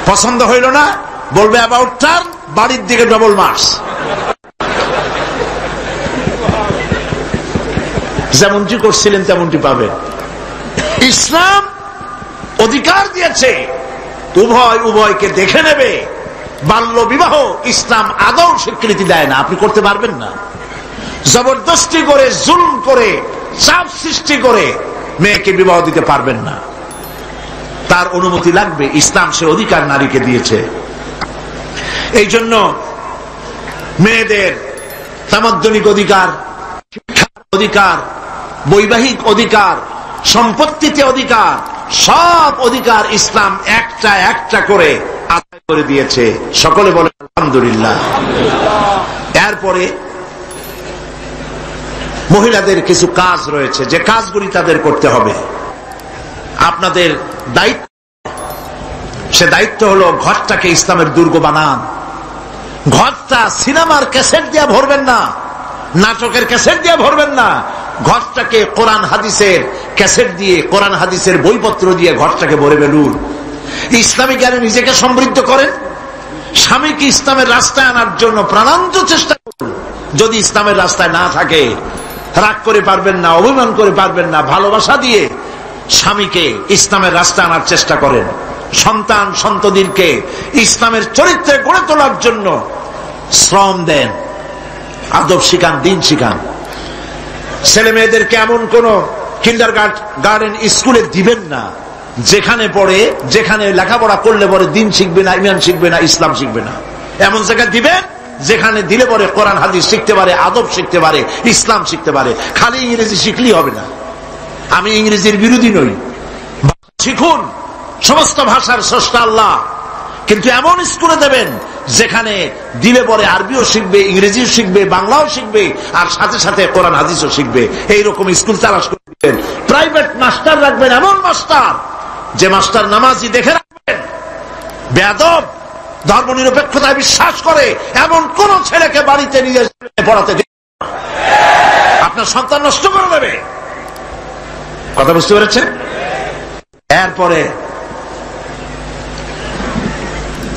পছন্দ হইল না, বলবে অ্যাবাউট টার্ন, বাড়ির দিকে ডবল মার্চ। যেমনটি করছিলেন তেমনটি পাবেন। ইসলাম অধিকার দিয়েছে উভয়কে দেখে নেবে। বাল্য বিবাহ ইসলাম আদৌ স্বীকৃতি দেয় না, আপনি করতে পারবেন না। জবরদস্তি করে, জুলুম করে, চাপ সৃষ্টি করে মেয়েকে বিবাহ দিতে পারবেন না, তার অনুমতি লাগবে। ইসলাম সে অধিকার নারীকে দিয়েছে। এই জন্য মেয়েদের তামাদ্দনিক অধিকার, শিক্ষার অধিকার, বৈবাহিক অধিকার, সম্পত্তিতে অধিকার, সব অধিকার ইসলাম একটা একটা করে আদায় করে দিয়েছে। সকলে বলে আলহামদুলিল্লাহ। এরপরে মহিলাদের কিছু কাজ রয়েছে, যে কাজগুলি তাদের করতে হবে। আপনাদের দায়িত্ব, সে দায়িত্ব হলো ঘরটাকে ইসলামের দুর্গ বানান। ঘরটা সিনেমার ক্যাসেট দিয়ে ভরবেন না, নাটকের ক্যাসেট দিয়ে ভরবেন না। ঘরটাকে কোরআন হাদিসের ক্যাসেট দিয়ে, কোরআন হাদিসের বইপত্র দিয়ে ঘরটাকে ভরে ফেলুন। ইসলামী জ্ঞানে নিজেকে সমৃদ্ধ করেন। স্বামীকে ইসলামের রাস্তায় আনার জন্য প্রাণান্ত চেষ্টা করুন। যদি ইসলামের রাস্তায় না থাকে, রাগ করে পারবেন না, অভিমান করে পারবেন না, ভালোবাসা দিয়ে স্বামীকে ইসলামের রাস্তায় আনার চেষ্টা করেন। সন্তান সন্ততিকে ইসলামের চরিত্রে গড়ে তোলার জন্য শ্রম দেন, আদব শিখান, দিন শিখান। ছেলে মেয়েদেরকে এমন কোন কিন্ডারগার্টেন স্কুলে দিবেন না যেখানে পড়ে, যেখানে লেখাপড়া করলে পরে দিন শিখবে না, ইমান শিখবে না, ইসলাম শিখবে না। এমন জায়গায় দিবেন যেখানে দিলে পরে কোরআন হাদিস শিখতে পারে, আদব শিখতে পারে, ইসলাম শিখতে পারে। খালি ইংরেজি শিখলেই হবে না। আমি ইংরেজির বিরোধী নই, শিখুন, সমস্ত ভাষার স্রষ্টা আল্লাহ, কিন্তু এমন স্কুলে দেবেন যেখানে দিলে পরে আরবিও শিখবে, ইংরেজিও শিখবে, বাংলাও শিখবে, আর সাথে সাথে কোরআন হাদিসও শিখবে। এইরকম স্কুল তালাশ করে দিবেন। প্রাইভেট মাস্টার রাখবেন, এমন মাস্টার যে মাস্টার নামাজি দেখে রাখবেন, বেয়াদব, ধর্ম নিরপেক্ষতায় বিশ্বাস করে, এমন কোন ছেলেকে বাড়িতে নিয়ে পড়াতে দিবেন না। আপনার সন্তান নষ্ট করে দেবে। কথা বুঝতে পেরেছেন? এরপরে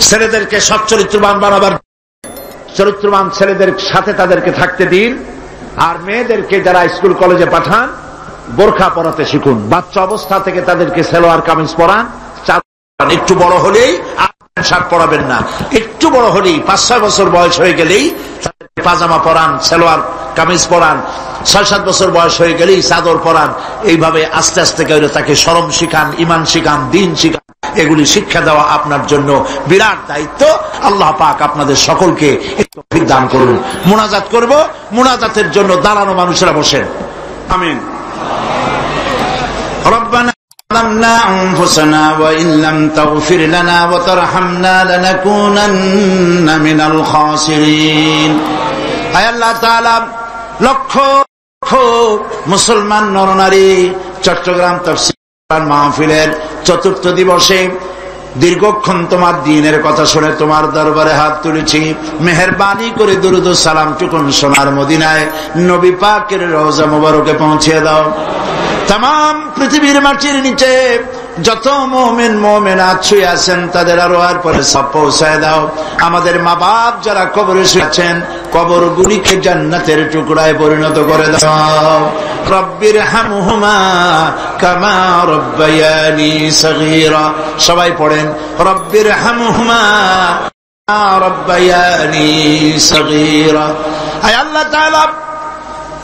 ছেলেদেরকে সৎ চরিত্রবান বানাবার, চরিত্রবান ছেলেদের সাথে তাদেরকে থাকতে দিন। আর মেয়েদেরকে যারা স্কুল কলেজে পাঠান, বোরখা পরাতে শিখুন। বাচ্চা অবস্থা থেকে তাদেরকে সালোয়ার কামিজ পরান। একটু বড় হলেই শার্ট পরাবেন না, একটু বড় হলেই 5-6 বছর বয়স হয়ে গেলেই তাদেরকে পাজামা পরান, সালোয়ার কামিজ পরান। 6-7 বছর বয়স হয়ে গেলেই চাদর পরান। এইভাবে আস্তে আস্তে করে তাকে শরম শিখান, ইমান শিখান, দিন শিখান। এগুলি শিক্ষা দেওয়া আপনার জন্য বিরাট দায়িত্ব। আল্লাহ পাক আপনাদের সকলকে তৌফিক দান করুন। মুনাজাত করব, মুনাজাতের জন্য দাঁড়ানো মানুষেরা বসেন। আমিন। রব্বানা ظلمنا أنفسنا وإن لم تغفر لنا وترحمنا لنكونن من الخاسرين। আয় আল্লাহ তাআলা, লক্ষ লক্ষ মুসলমান নরনারী চট্টগ্রাম তাফসীর মাহফিলের ৪র্থ দিবসে দীর্ঘক্ষণ তোমার দ্বীনের কথা শুনে তোমার দরবারে হাত তুলেছি। মেহেরবানি করে দুরূদ ও সালাম টুকুন সোনার মদিনায় নবী পাকের রওজা মুবারকে পৌঁছে দাও। तमाम পৃথিবীর মাটির নিচে যত মুমিন মুমিনাত শুয়ে আছেন তাদের আরওয়ার পরে সব পৌঁছায় দাও। আমাদের মা বাপ যারা কবরে শুয়ে আছেন কবরগুলিকে জান্নাতের টুকরায় পরিণত করে দাও। রব্বির হামহুমা কামা রব্বায়ানি সগীরা। সবাই পড়েন রব্বির হামহুমা কামা রব্বায়ানি সগীরা। আয় আল্লাহ তাআলা